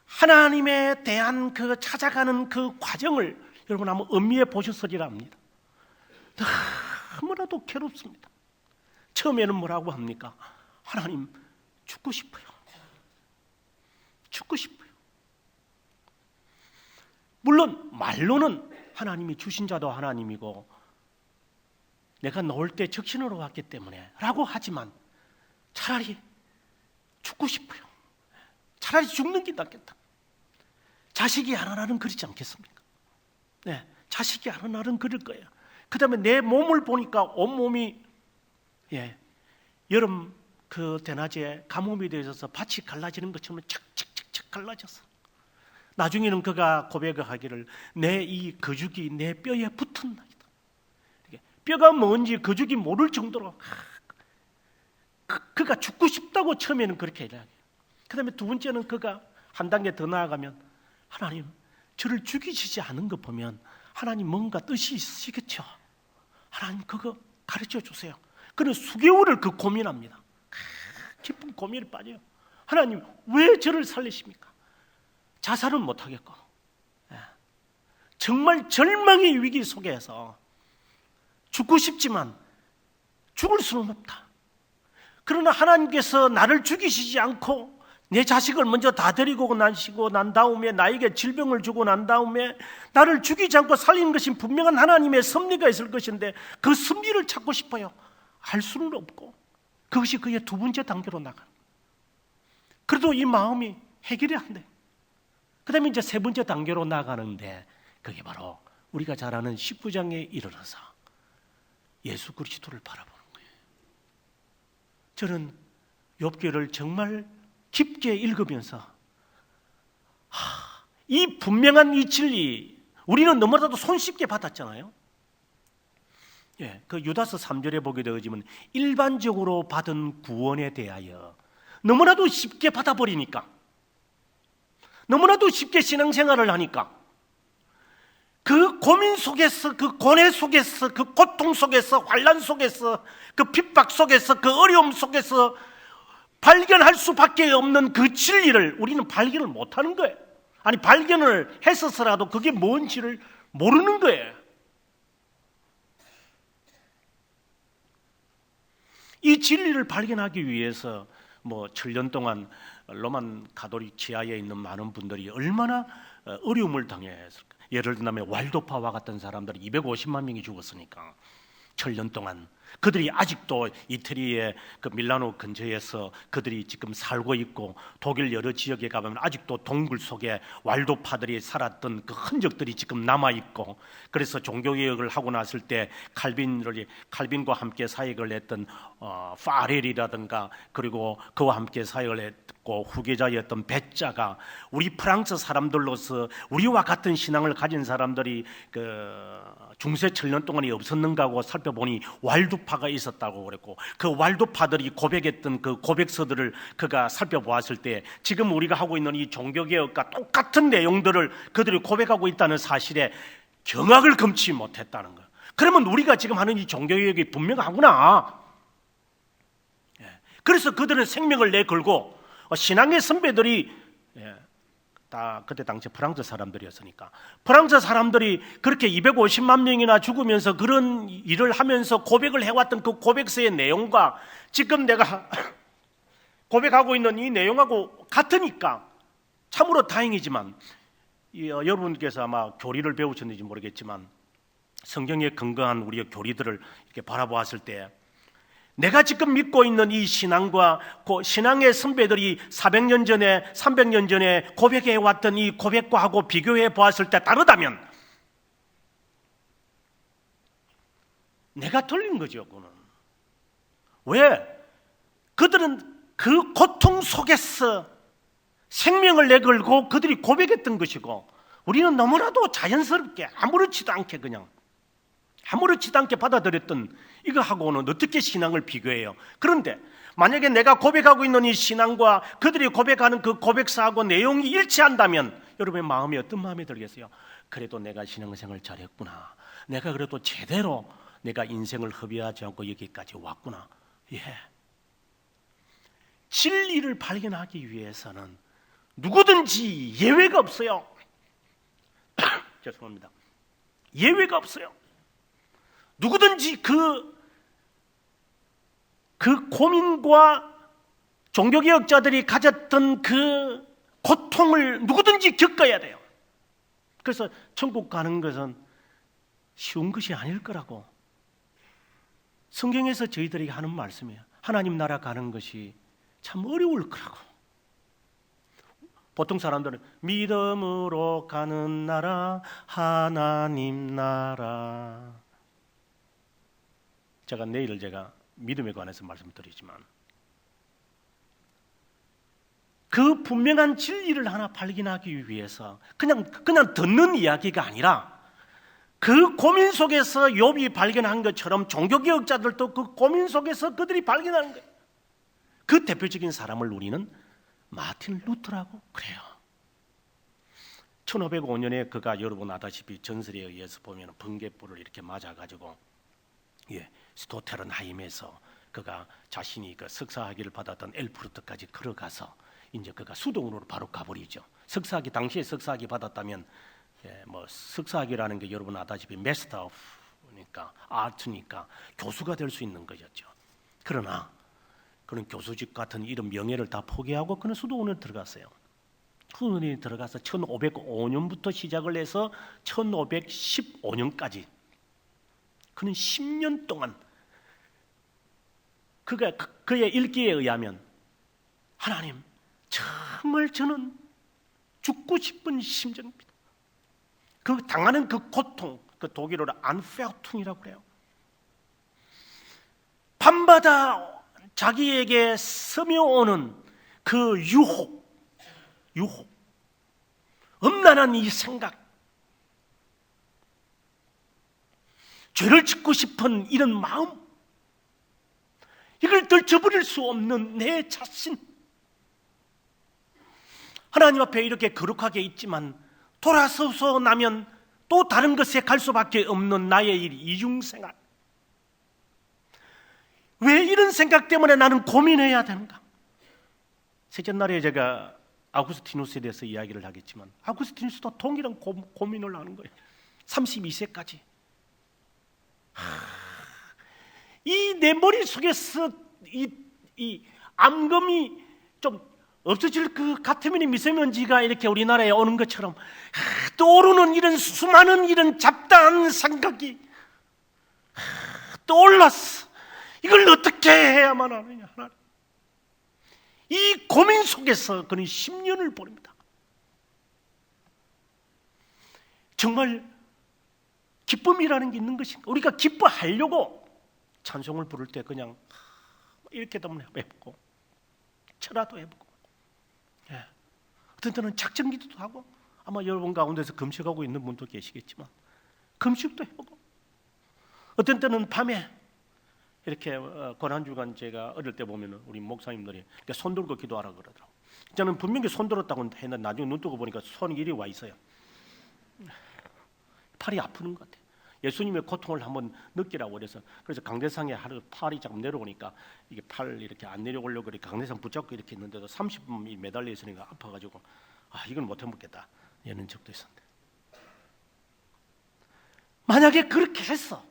하나님에 대한 그 찾아가는 그 과정을 여러분 한번 음미해 보셨으리라 합니다. 너무나도 괴롭습니다. 처음에는 뭐라고 합니까? 하나님 죽고 싶어요. 죽고 싶어요. 물론 말로는 하나님이 주신 자도 하나님이고 내가 놓을 때 적신으로 왔기 때문에 라고 하지만 차라리 죽고 싶어요. 차라리 죽는 게 낫겠다. 자식이 하나는 그러지 않겠습니까? 네, 자식이 하나는 그럴 거예요. 그 다음에 내 몸을 보니까 온몸이 여름 그 대낮에 가뭄이 되어서 밭이 갈라지는 것처럼 착착착착 갈라졌어. 나중에는 그가 고백하기를 내 이 거죽이 내 뼈에 붙었나이다. 뼈가 뭔지 거죽이 모를 정도로 그가 죽고 싶다고 처음에는 그렇게 이야기해요. 그 다음에 두 번째는 그가 한 단계 더 나아가면 하나님 저를 죽이시지 않은 거 보면 하나님 뭔가 뜻이 있으시겠죠. 하나님 그거 가르쳐 주세요. 그는 수개월을 그 고민합니다. 깊은 고민에 빠져요. 하나님 왜 저를 살리십니까? 자살은 못하겠고 정말 절망의 위기 속에서 죽고 싶지만 죽을 수는 없다. 그러나 하나님께서 나를 죽이시지 않고 내 자식을 먼저 다 데리고 나시고 난 다음에 나에게 질병을 주고 난 다음에 나를 죽이지 않고 살리는 것이 분명한 하나님의 섭리가 있을 것인데 그 섭리를 찾고 싶어요. 알 수는 없고 그것이 그의 두 번째 단계로 나가. 그래도 이 마음이 해결이 안 돼. 그 다음에 이제 세 번째 단계로 나가는데 그게 바로 우리가 잘 아는 19장에 이르러서 예수 그리스도를 바라보는 거예요. 저는 욥기를 정말 깊게 읽으면서 이 분명한 이 진리 우리는 너무나도 손쉽게 받았잖아요. 그 유다서 3절에 보게 되어지면 일반적으로 받은 구원에 대하여 너무나도 쉽게 받아버리니까 너무나도 쉽게 신앙생활을 하니까 그 고민 속에서 그 고뇌 속에서 그 고통 속에서 환난 속에서 그 핍박 속에서 그 어려움 속에서 발견할 수밖에 없는 그 진리를 우리는 발견을 못하는 거예요. 아니 발견을 했었어라도 그게 뭔지를 모르는 거예요. 이 진리를 발견하기 위해서 뭐 7년 동안 로만 가톨릭 지하에 있는 많은 분들이 얼마나 어려움을 당했을까. 예를 들면 왈도파와 같은 사람들이 250만 명이 죽었으니까 7년 동안 그들이 아직도 이태리의 그 밀라노 근처에서 그들이 지금 살고 있고 독일 여러 지역에 가보면 아직도 동굴 속에 왈도파들이 살았던 그 흔적들이 지금 남아 있고 그래서 종교개혁을 하고 났을 때 칼빈과 함께 사역을 했던 파렐이라든가 그리고 그와 함께 사역을 했고 후계자였던 베짜가 우리 프랑스 사람들로서 우리와 같은 신앙을 가진 사람들이 그 중세 7년 동안이 없었는가 하고 살펴보니 왈도파가 있었다고 그랬고 그 왈도파들이 고백했던 그 고백서들을 그가 살펴보았을 때 지금 우리가 하고 있는 이 종교개혁과 똑같은 내용들을 그들이 고백하고 있다는 사실에 경악을 금치 못했다는 거예요. 그러면 우리가 지금 하는 이 종교개혁이 분명하구나. 그래서 그들은 생명을 내걸고 신앙의 선배들이 다 그때 당시 프랑스 사람들이었으니까 프랑스 사람들이 그렇게 250만 명이나 죽으면서 그런 일을 하면서 고백을 해왔던 그 고백서의 내용과 지금 내가 고백하고 있는 이 내용하고 같으니까 참으로 다행이지만 여러분께서 아마 교리를 배우셨는지 모르겠지만 성경에 근거한 우리의 교리들을 이렇게 바라보았을 때 내가 지금 믿고 있는 이 신앙과 그 신앙의 선배들이 400년 전에 300년 전에 고백해 왔던 이 고백과 하고 비교해 보았을 때 다르다면 내가 틀린 거죠. 그는 왜? 그들은 그 고통 속에서 생명을 내걸고 그들이 고백했던 것이고 우리는 너무나도 자연스럽게 아무렇지도 않게 그냥 아무렇지도 않게 받아들였던 이거하고는 어떻게 신앙을 비교해요? 그런데 만약에 내가 고백하고 있는 이 신앙과 그들이 고백하는 그 고백사하고 내용이 일치한다면 여러분의 마음이 어떤 마음이 들겠어요? 그래도 내가 신앙생활 잘했구나. 내가 그래도 제대로 내가 인생을 허비하지 않고 여기까지 왔구나. 진리를 발견하기 위해서는 누구든지 예외가 없어요. 죄송합니다. 예외가 없어요. 누구든지 그 고민과 종교개혁자들이 가졌던 그 고통을 누구든지 겪어야 돼요. 그래서 천국 가는 것은 쉬운 것이 아닐 거라고 성경에서 저희들에게 하는 말씀이에요. 하나님 나라 가는 것이 참 어려울 거라고. 보통 사람들은 믿음으로 가는 나라, 하나님 나라. 내일 제가 믿음에 관해서 말씀드리지만 그 분명한 진리를 하나 발견하기 위해서 그냥 듣는 이야기가 아니라 그 고민 속에서 욥이 발견한 것처럼 종교개혁자들도 그 고민 속에서 그들이 발견하는 거예요. 그 대표적인 사람을 우리는 마틴 루터라고 그래요. 1505년에 그가 여러분 아다시피 전설에 의해서 보면 번개불을 이렇게 맞아가지고 스토테른하임에서 그가 자신이 그 석사학위를 받았던 엘프루트까지 걸어가서 이제 그가 수동으로 바로 가버리죠. 석사학위 당시에 석사학위 받았다면 뭐 석사학위라는 게 여러분 아다시피 마스터 오프니까 아트니까 교수가 될 수 있는 거였죠. 그러나 그는 교수직 같은 이런 명예를 다 포기하고 그는 수도원에 들어갔어요. 수도원에 들어가서 1505년부터 시작을 해서 1515년까지 그는 10년 동안 그의 일기에 의하면 하나님 정말 저는 죽고 싶은 심정입니다. 그 당하는 그 고통, 그 독일어로 안페어퉁이라고 그래요. 밤마다 자기에게 스며오는 그 유혹, 엄난한 이 생각, 죄를 짓고 싶은 이런 마음, 이걸 떨쳐버릴 수 없는 내 자신, 하나님 앞에 이렇게 거룩하게 있지만 돌아서서 나면 또 다른 것에 갈 수밖에 없는 나의 이중생활. 왜 이런 생각 때문에 나는 고민해야 되는가? 셋째 날에 제가 아우구스티누스에 대해서 이야기를 하겠지만 아우구스티누스도 동일한 고민을 하는 거예요. 32세까지 이 내 머릿속에서 이 암금이 좀 없어질 것 같으면 미세먼지가 이렇게 우리나라에 오는 것처럼 떠오르는 이런 수많은 이런 잡다한 생각이 떠올랐어. 이걸 어떻게 해야만 하느냐. 하나님. 이 고민 속에서 그는 10년을 보냅니다. 정말 기쁨이라는 게 있는 것인가? 우리가 기뻐하려고 찬송을 부를 때 그냥 이렇게도 한번 해보고 철화도 해보고 어떤 때는 작정기도도 하고 아마 여러분 가운데서 금식하고 있는 분도 계시겠지만 금식도 해보고 어떤 때는 밤에 이렇게 고난주간 제가 어릴 때 보면 우리 목사님들이 이렇게 손 들고 기도하라 그러더라고요. 저는 분명히 손 들었다고 했는데 나중에 눈 뜨고 보니까 손이 이리 와 있어요. 팔이 아프는 것 같아요. 예수님의 고통을 한번 느끼라고 그래서 강대상에 하루 팔이 자꾸 내려오니까 이게 팔 이렇게 안 내려오려고 그러니까 강대상 붙잡고 이렇게 있는데도 30분이 매달려 있으니까 아파가지고 이건 못 해먹겠다 이런 적도 있었는데 만약에 그렇게 했어,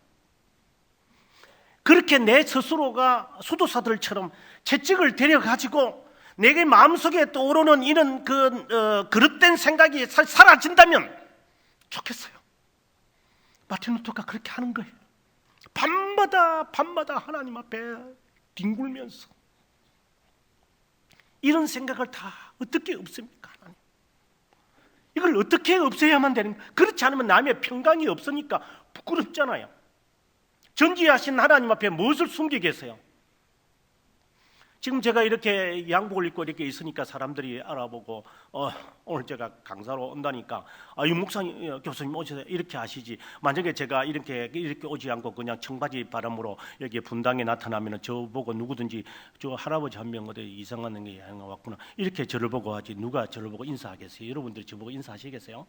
그렇게 내 스스로가 수도사들처럼 채찍을 데려가지고 내게 마음속에 떠오르는 이런 그릇된 생각이 사라진다면 좋겠어요. 마틴 루터가 그렇게 하는 거예요. 밤마다 하나님 앞에 뒹굴면서 이런 생각을 다 어떻게 없습니까? 하나님. 이걸 어떻게 없애야만 되는가? 그렇지 않으면 남의 평강이 없으니까 부끄럽잖아요. 전지하신 하나님 앞에 무엇을 숨기겠어요? 지금 제가 이렇게 양복을 입고 이렇게 있으니까 사람들이 알아보고 오늘 제가 강사로 온다니까 이 목사님 교수님 오셔서 이렇게 하시지, 만약에 제가 이렇게 오지 않고 그냥 청바지 바람으로 여기 분당에 나타나면 저보고 누구든지 저 할아버지 한 명 어디 이상한 게 왔구나 이렇게 저를 보고 하지 누가 저를 보고 인사하겠어요? 여러분들이 저보고 인사하시겠어요?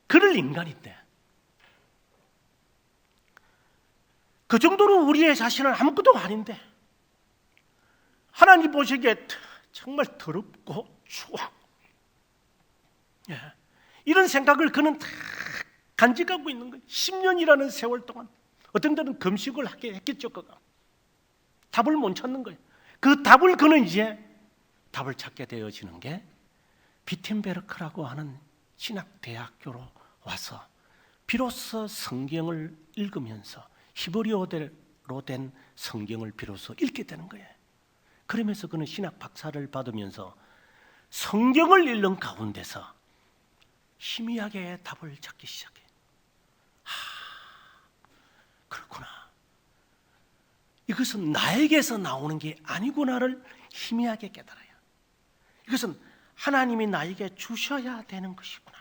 그럴 인간인데 그 정도로 우리의 자신은 아무것도 아닌데 하나님 보시기에 정말 더럽고 추워. 예. 이런 생각을 그는 다 간직하고 있는 거예요. 10년이라는 세월 동안 어떤 때는 금식을 하게 했겠죠. 그가 답을 못 찾는 거예요. 그 답을 그는 이제 답을 찾게 되어지는 게 비텐베르크라고 하는 신학대학교로 와서 비로소 성경을 읽으면서 히브리어로 된 성경을 비로소 읽게 되는 거예요. 그러면서 그는 신학 박사를 받으면서 성경을 읽는 가운데서 희미하게 답을 찾기 시작해. 그렇구나. 이것은 나에게서 나오는 게 아니구나를 희미하게 깨달아요. 이것은 하나님이 나에게 주셔야 되는 것이구나.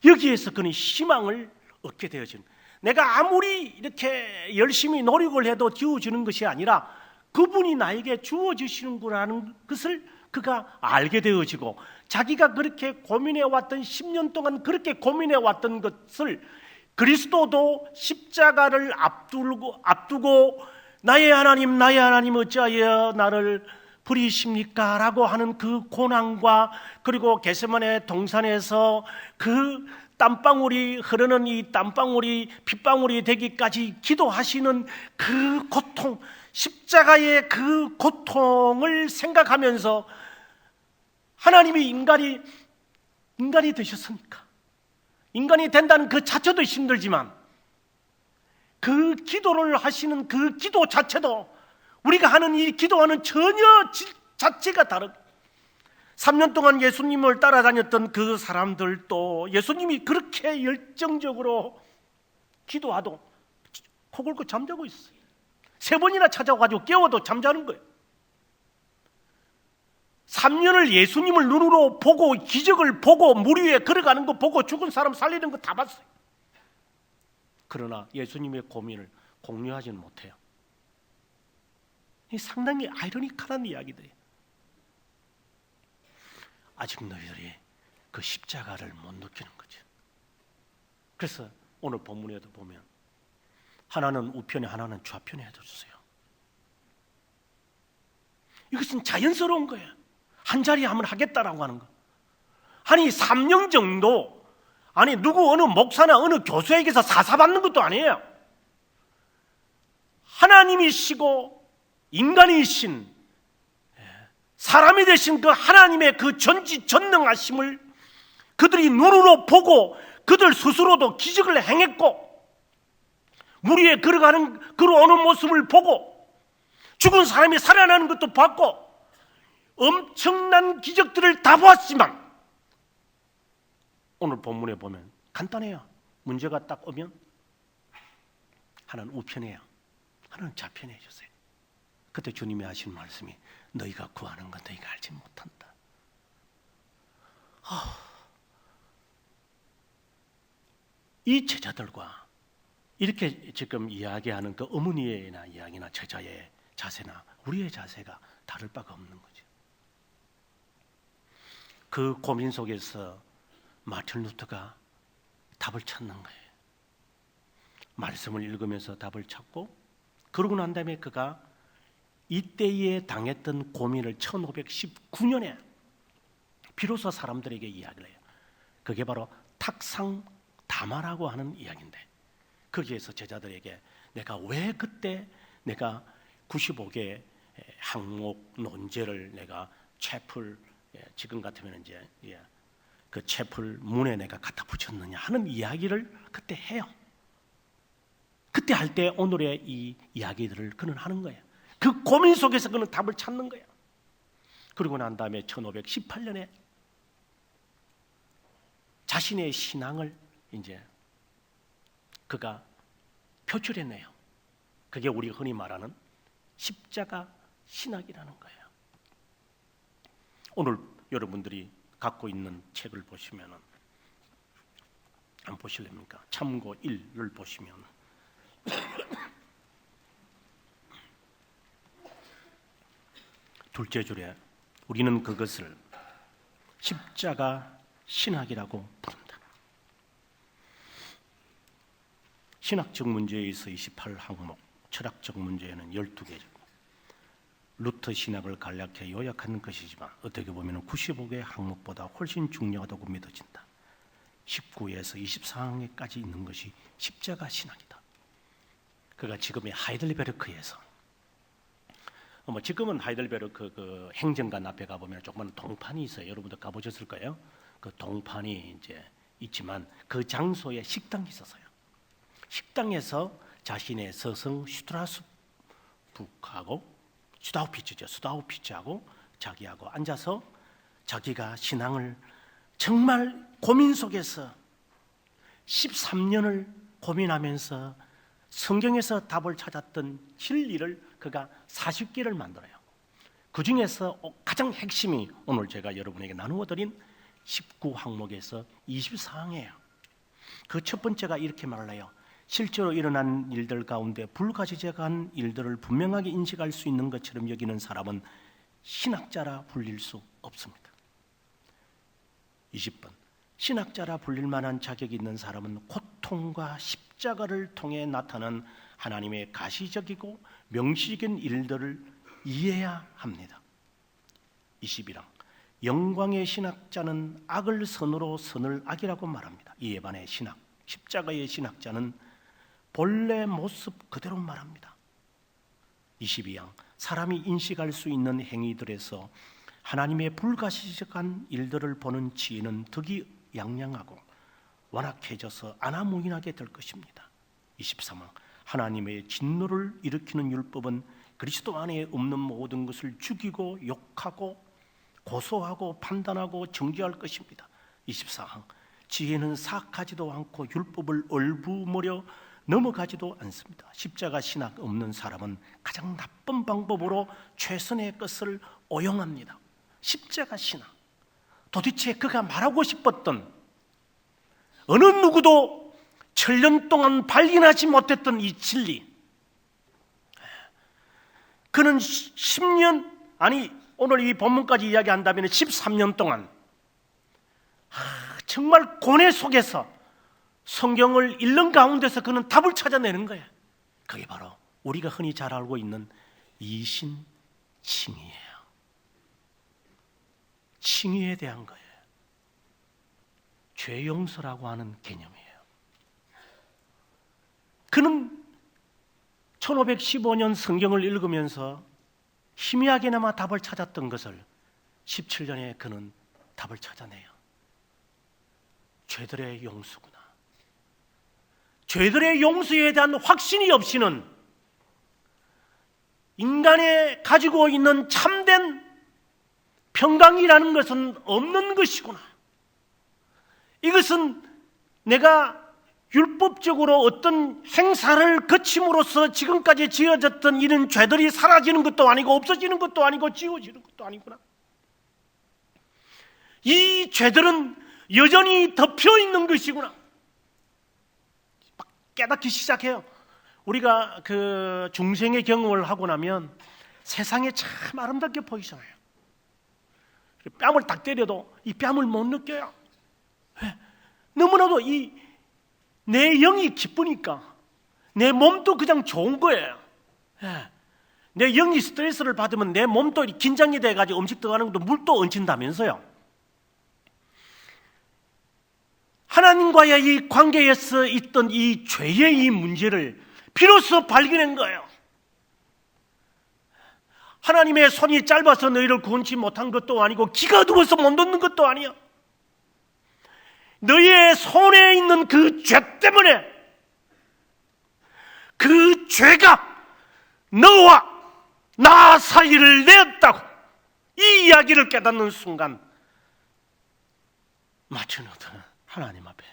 여기에서 그는 희망을 얻게 되어지는 거예요. 내가 아무리 이렇게 열심히 노력을 해도 주어지는 것이 아니라 그분이 나에게 주어주시는구나라는 것을 그가 알게 되어지고, 자기가 그렇게 고민해왔던 10년 동안 그렇게 고민해왔던 것을 그리스도도 십자가를 앞두고 나의 하나님 어찌하여 나를 버리십니까? 라고 하는 그 고난과, 그리고 겟세마네 동산에서 그 땀방울이 흐르는 이 땀방울이 핏방울이 되기까지 기도하시는 그 고통, 십자가의 그 고통을 생각하면서 하나님이 인간이 되셨으니까, 인간이 된다는 그 자체도 힘들지만 그 기도를 하시는 그 기도 자체도 우리가 하는 이 기도와는 전혀 자체가 다르고, 3년 동안 예수님을 따라다녔던 그 사람들도 예수님이 그렇게 열정적으로 기도하도 코 골고 잠자고 있어요. 3번이나 찾아와가지고 깨워도 잠자는 거예요. 3년을 예수님을 눈으로 보고 기적을 보고 물 위에 걸어가는 거 보고 죽은 사람 살리는 거 다 봤어요. 그러나 예수님의 고민을 공유하지는 못해요. 이 상당히 아이러니컬한 이야기들이에요. 아직 너희들이 그 십자가를 못 느끼는 거죠. 그래서 오늘 본문에도 보면 하나는 우편에 하나는 좌편에 해주세요. 이것은 자연스러운 거예요. 한 자리 하면 하겠다라고 하는 거. 아니 3년 정도, 아니 누구 어느 목사나 어느 교수에게서 사사받는 것도 아니에요. 하나님이시고 인간이신, 사람이 되신 그 하나님의 그 전지전능하심을 그들이 눈으로 보고 그들 스스로도 기적을 행했고, 물 위에 걸어오는 모습을 보고 죽은 사람이 살아나는 것도 봤고 엄청난 기적들을 다 보았지만, 오늘 본문에 보면 간단해요. 문제가 딱 오면 하나는 우편이에요, 하나는 좌편에 해주세요. 그때 주님이 하신 말씀이 너희가 구하는 건 너희가 알지 못한다. 이 제자들과 이렇게 지금 이야기하는 그 어머니의 이야기나 제자의 자세나 우리의 자세가 다를 바가 없는 거죠. 그 고민 속에서 마틴 루터가 답을 찾는 거예요. 말씀을 읽으면서 답을 찾고, 그러고 난 다음에 그가 이때에 당했던 고민을 1519년에 비로소 사람들에게 이야기를 해요. 그게 바로 탁상담화라고 하는 이야기인데, 거기에서 제자들에게 내가 왜 그때 내가 95개 항목 논제를 내가 채플, 지금 같으면 이제 그 채플 문에 내가 갖다 붙였느냐 하는 이야기를 그때 해요. 그때 할 때 오늘의 이 이야기들을 그는 하는 거예요. 그 고민 속에서 그는 답을 찾는 거예요. 그리고 난 다음에 1518년에 자신의 신앙을 이제 그가 표출해내요. 그게 우리 흔히 말하는 십자가 신학이라는 거예요. 오늘 여러분들이 갖고 있는 책을 보시면은, 안 보실랍니까? 참고 1을 보시면 둘째 줄에 우리는 그것을 십자가 신학이라고 부른다. 신학적 문제에서 28항목, 철학적 문제에는 12개. 루터 신학을 간략히 요약하는 것이지만 어떻게 보면 95개의 항목보다 훨씬 중요하다고 믿어진다. 19에서 24항에까지 있는 것이 십자가 신학이다. 그가 지금의 하이델베르크에서 지금은 하이델베르크 그 행정관 앞에 가보면 조그만 동판이 있어요. 여러분들 가보셨을 거예요. 그 동판이 이제 있지만 그 장소에 식당이 있었어요. 식당에서 자신의 서성 슈타우피츠하고 자기하고 앉아서 자기가 신앙을 정말 고민 속에서 13년을 고민하면서 성경에서 답을 찾았던 진리를 그가 40개를 만들어요. 그 중에서 가장 핵심이 오늘 제가 여러분에게 나누어 드린 19항목에서 24항이에요. 그 첫 번째가 이렇게 말을 해요. 실제로 일어난 일들 가운데 불가지적한 일들을 분명하게 인식할 수 있는 것처럼 여기는 사람은 신학자라 불릴 수 없습니다. 20번, 신학자라 불릴 만한 자격이 있는 사람은 고통과 십자가를 통해 나타난 하나님의 가시적이고 명시적인 일들을 이해해야 합니다. 21항, 영광의 신학자는 악을 선으로 선을 악이라고 말합니다. 이에 반해 십자가의 신학자는 본래 모습 그대로 말합니다. 22항, 사람이 인식할 수 있는 행위들에서 하나님의 불가시적한 일들을 보는 지혜는 득이 양양하고 완악해져서 아나무인하게 될 것입니다. 23항, 하나님의 진노를 일으키는 율법은 그리스도 안에 없는 모든 것을 죽이고 욕하고 고소하고 판단하고 정죄할 것입니다. 24항, 지혜는 사악하지도 않고 율법을 얼부머려 넘어가지도 않습니다. 십자가 신학 없는 사람은 가장 나쁜 방법으로 최선의 것을 오용합니다. 십자가 신학, 도대체 그가 말하고 싶었던 어느 누구도 천년 동안 발견하지 못했던 이 진리, 그는 10년 아니 오늘 이 본문까지 이야기한다면 13년 동안 정말 고뇌 속에서 성경을 읽는 가운데서 그는 답을 찾아내는 거예요. 그게 바로 우리가 흔히 잘 알고 있는 이신칭의예요. 칭의에 대한 거예요. 죄 용서라고 하는 개념이에요. 그는 1515년 성경을 읽으면서 희미하게나마 답을 찾았던 것을 17년에 그는 답을 찾아내요. 죄들의 용서구나. 죄들의 용서에 대한 확신이 없이는 인간이 가지고 있는 참된 평강이라는 것은 없는 것이구나. 이것은 내가 율법적으로 어떤 행사를 거침으로써 지금까지 지어졌던 이런 죄들이 사라지는 것도 아니고 없어지는 것도 아니고 지워지는 것도 아니구나. 이 죄들은 여전히 덮여 있는 것이구나. 깨닫기 시작해요. 우리가 그 중생의 경험을 하고 나면 세상에 참 아름답게 보이잖아요. 뺨을 딱 때려도 이 뺨을 못 느껴요. 왜? 너무나도 내 영이 기쁘니까 내 몸도 그냥 좋은 거예요. 내 영이 스트레스를 받으면 내 몸도 긴장이 돼가지고 음식 들어가는 것도 물도 얹힌다면서요. 하나님과의 이 관계에서 있던 이 죄의 이 문제를 비로소 발견한 거예요. 하나님의 손이 짧아서 너희를 구원치 못한 것도 아니고 기가 어두워서 못 얻는 것도 아니야. 너희의 손에 있는 그 죄 때문에 그 죄가 너와 나 사이를 내었다고 이 이야기를 깨닫는 순간 마치 너는 하나님 앞에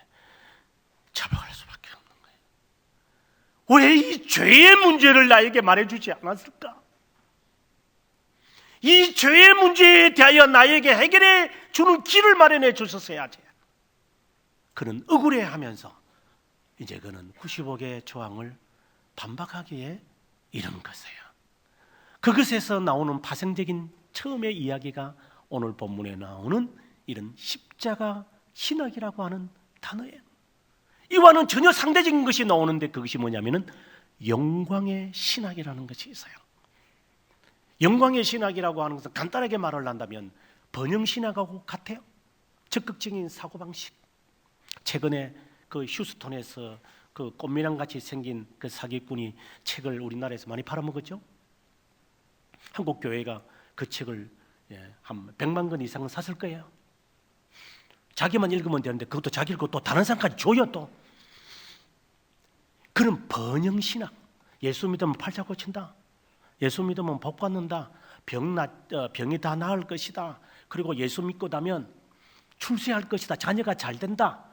잡아갈 수밖에 없는 거예요. 왜 이 죄의 문제를 나에게 말해주지 않았을까? 이 죄의 문제에 대하여 나에게 해결해 주는 길을 마련해 주셨어야지. 그는 억울해하면서 이제 그는 95개의 조항을 반박하기에 이른 것이에요. 그것에서 나오는 파생적인 처음의 이야기가 오늘 본문에 나오는 이런 십자가 신학이라고 하는 단어예요. 이와는 전혀 상대적인 것이 나오는데 그것이 뭐냐면은 영광의 신학이라는 것이 있어요. 영광의 신학이라고 하는 것은 간단하게 말을 한다면 번영 신학하고 같아요. 적극적인 사고방식. 최근에 그 휴스턴에서 그 꽃미남 같이 생긴 그 사기꾼이 책을 우리나라에서 많이 팔아먹었죠. 한국 교회가 그 책을 한 100만 권 이상은 샀을 거예요. 자기만 읽으면 되는데 그것도 자기 읽고 또 다른 사람까지 줘요. 또 그런 번영 신학. 예수 믿으면 팔자 고친다. 예수 믿으면 복 받는다. 병이 다 나을 것이다. 그리고 예수 믿고 나면 출세할 것이다. 자녀가 잘 된다.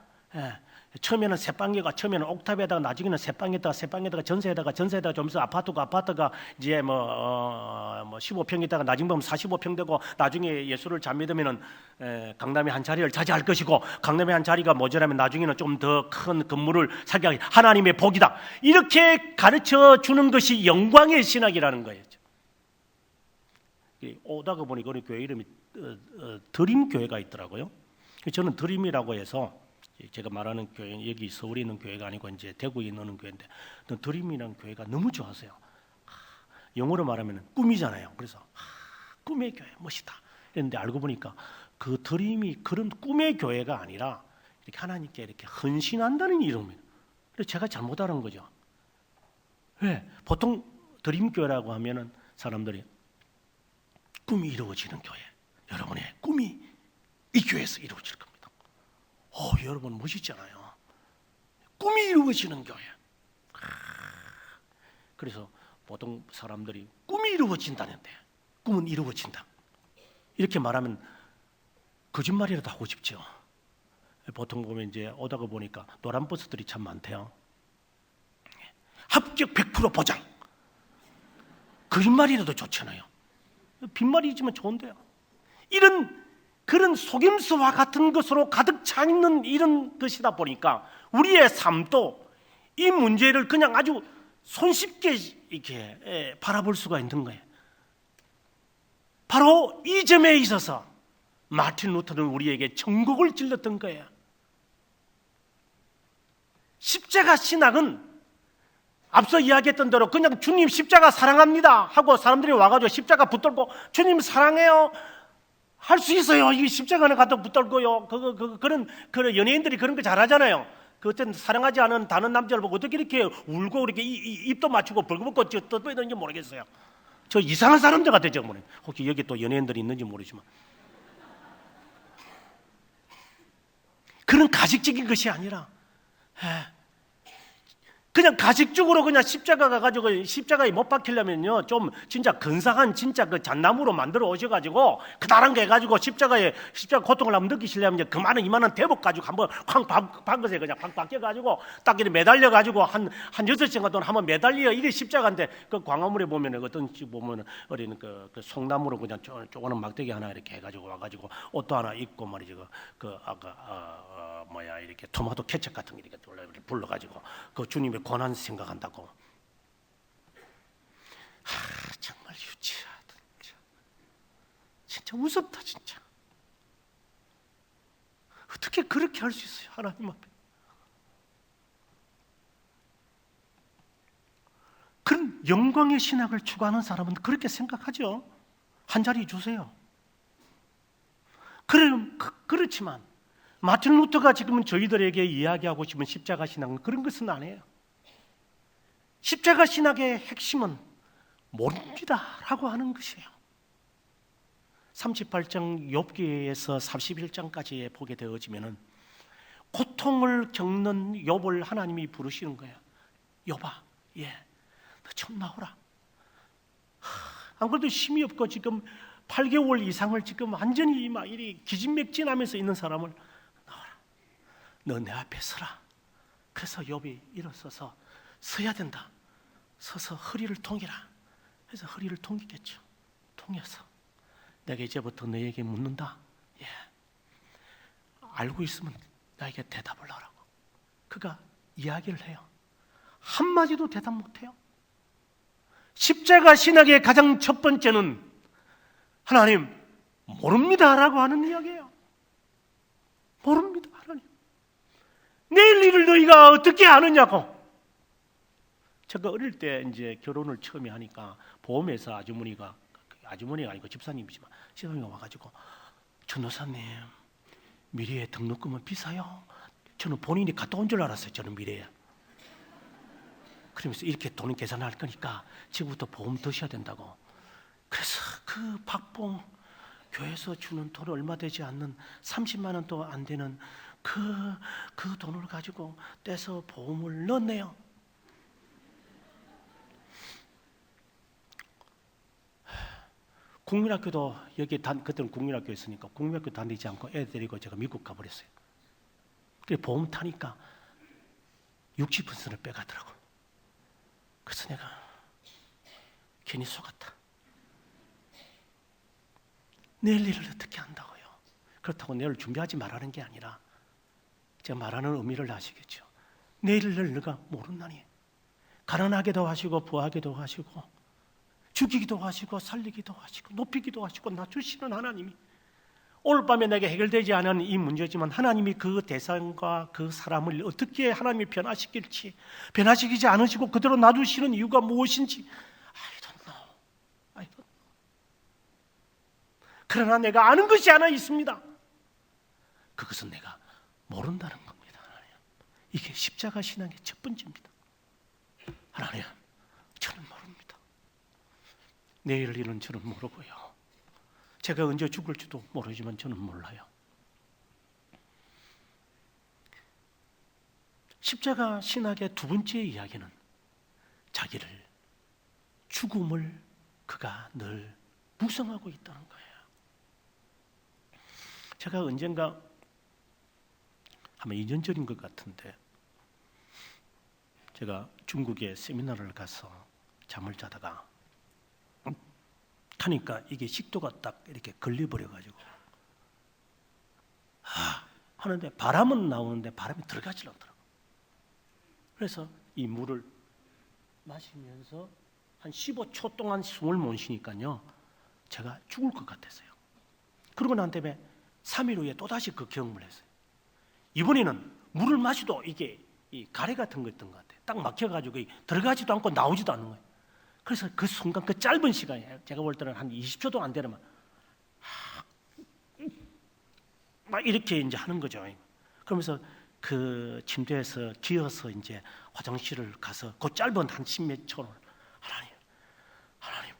처음에는 새방에가 처음에는 옥탑에다가 나중에는 새방에다가 전세에다가 좀 있어 아파트가 이제 뭐 15평에다가 나중에 보면 45평 되고 나중에 예수를 잘 믿으면은 강남의 한 자리를 차지할 것이고 강남의 한 자리가 모자라면 나중에는 좀 더 큰 건물을 사게 하기 하나님의 복이다. 이렇게 가르쳐 주는 것이 영광의 신학이라는 거예요. 오다가 보니 그 교회 이름이 드림 교회가 있더라고요. 저는 드림이라고 해서 제가 말하는 교회 여기 서울에 있는 교회가 아니고 이제 대구에 있는 교회인데 드림이라는 교회가 너무 좋아서요. 영어로 말하면 꿈이잖아요. 그래서 꿈의 교회 멋있다. 그런데 알고 보니까 그 드림이 그런 꿈의 교회가 아니라 이렇게 하나님께 이렇게 헌신한다는 이름이에요. 그래서 제가 잘못 알은 거죠. 왜? 보통 드림 교회라고 하면은 사람들이 꿈이 이루어지는 교회. 여러분의 꿈이 이 교회에서 이루어질 겁니다. 여러분 멋있잖아요. 꿈이 이루어지는 교회. 그래서 보통 사람들이 꿈이 이루어진다는데 꿈은 이루어진다. 이렇게 말하면 거짓말이라도 하고 싶죠. 보통 보면 이제 오다가 보니까 노란 버스들이 참 많대요. 합격 100% 보장. 거짓말이라도 좋잖아요. 빈말이지만 좋은데요. 그런 속임수와 같은 것으로 가득 차 있는 이런 것이다 보니까 우리의 삶도 이 문제를 그냥 아주 손쉽게 이렇게 바라볼 수가 있는 거예요. 바로 이 점에 있어서 마틴 루터는 우리에게 전곡을 찔렀던 거예요. 십자가 신학은 앞서 이야기했던 대로 그냥 주님 십자가 사랑합니다 하고 사람들이 와가지고 십자가 붙들고 주님 사랑해요 할 수 있어요. 이 십자가는 갖다 붙들고요. 그런 연예인들이 그런 거 잘하잖아요. 그 어떤 사랑하지 않은 다른 남자를 보고 어떻게 이렇게 울고 이렇게 입도 맞추고 벌거벗고 떠드는지 모르겠어요. 저 이상한 사람들 같아요. 혹시 여기 또 연예인들이 있는지 모르지만 그런 가식적인 것이 아니라 그냥 가식적으로 그냥 십자가 가가지고 십자가에 못 박히려면요 좀 진짜 근사한 진짜 그 잣나무로 만들어 오셔가지고 그다란 거 해가지고 십자가 고통을 한번 느끼시려면 그만한 이만한 대복 가지고 한번 쾅 박으세요. 그냥 쾅 박혀가지고 딱 이렇게 매달려가지고 한 6시간 동안 한번 매달려 이게 십자가인데 그 광화문에 보면은 어떤 집 보면은 어린 그 송나무로 그냥 조그만 막대기 하나 이렇게 해가지고 와가지고 옷도 하나 입고 말이죠. 이렇게 토마토 케첩 같은 게 이렇게 불러가지고 그 주님의 고난 생각한다고. 정말 유치하다. 진짜 무섭다 진짜. 어떻게 그렇게 할 수 있어요 하나님 앞에. 그런 영광의 신학을 추구하는 사람은 그렇게 생각하죠. 한 자리 주세요. 그렇지만 마틴 루터가 지금은 저희들에게 이야기하고 싶은 십자가 신학은 그런 것은 아니에요. 십자가 신학의 핵심은 모릅니다 라고 하는 것이에요. 38장 욥기에서 41장까지 보게 되어지면은 고통을 겪는 욥을 하나님이 부르시는 거예요. 욥아, 너 좀 나오라. 안 그래도 힘이 없고 지금 8개월 이상을 지금 완전히 막 이리 기진맥진하면서 있는 사람을 나와라. 너 내 앞에 서라. 그래서 욥이 일어서서 서야 된다. 서서 허리를 통이라. 그래서 허리를 통이겠죠. 통여서 내가 이제부터 너에게 묻는다. 알고 있으면 나에게 대답을 하라고. 그가 이야기를 해요. 한마디도 대답 못해요. 십자가 신학의 가장 첫 번째는 하나님 모릅니다 라고 하는 이야기예요. 모릅니다 하나님. 내일 일을 너희가 어떻게 아느냐고. 제가 어릴 때 이제 결혼을 처음에 하니까 보험회사 아주머니가 아니고 집사님이지만 집사님이 와가지고 전도사님 미래에 등록금은 비싸요. 저는 본인이 갔다 온 줄 알았어요. 저는 미래에. 그러면서 이렇게 돈 계산할 거니까 지금부터 보험 드셔야 된다고. 그래서 그 박봉 교회에서 주는 돈 얼마 되지 않는 30만 원도 안 되는 그 돈을 가지고 떼서 보험을 넣었네요. 국민학교도 여기 그때는 국민학교였으니까 국민학교 다니지 않고 애 데리고 제가 미국 가버렸어요. 그래 보험 타니까 60%를 빼가더라고. 그래서 내가 괜히 속았다. 내일 일을 어떻게 한다고요? 그렇다고 내일 준비하지 말라는 게 아니라 제가 말하는 의미를 아시겠죠? 내일을 너가 모른다니. 가난하게도 하시고 부하게도 하시고 죽이기도 하시고 살리기도 하시고 높이기도 하시고 낮추시는 하나님이 오늘 밤에 내게 해결되지 않은 이 문제지만 하나님이 그 대상과 그 사람을 어떻게 하나님이 변화시킬지 변화시키지 않으시고 그대로 놔두시는 이유가 무엇인지 I don't know. I don't know. 그러나 내가 아는 것이 하나 있습니다. 그것은 내가 모른다는 겁니다. 하나님. 이게 십자가 신앙의 첫 번째입니다. 하나님, 저는 모릅니다. 내일 일은 저는 모르고요. 제가 언제 죽을지도 모르지만 저는 몰라요. 십자가 신학의 두 번째 이야기는 자기를 죽음을 그가 늘 묵상하고 있다는 거예요. 제가 언젠가 아마 2년 전인 것 같은데 제가 중국에 세미나를 가서 잠을 자다가 하니까 이게 식도가 딱 이렇게 걸려버려가지고 하는데 바람은 나오는데 바람이 들어가지 않더라고요. 그래서 이 물을 마시면서 한 15초 동안 숨을 못 쉬니까요 제가 죽을 것 같았어요. 그러고 난 다음에 3일 후에 또다시 그 경험을 했어요. 이번에는 물을 마셔도 이게 이 가래 같은 거 있던 것 같아요. 딱 막혀가지고 들어가지도 않고 나오지도 않는 거예요. 그래서 그 순간 그 짧은 시간에 제가 볼 때는 한 20초도 안 되는 막 이렇게 이제 하는 거죠. 그러면서 그 침대에서 기어서 이제 화장실을 가서 그 짧은 한 십몇 초를 하나님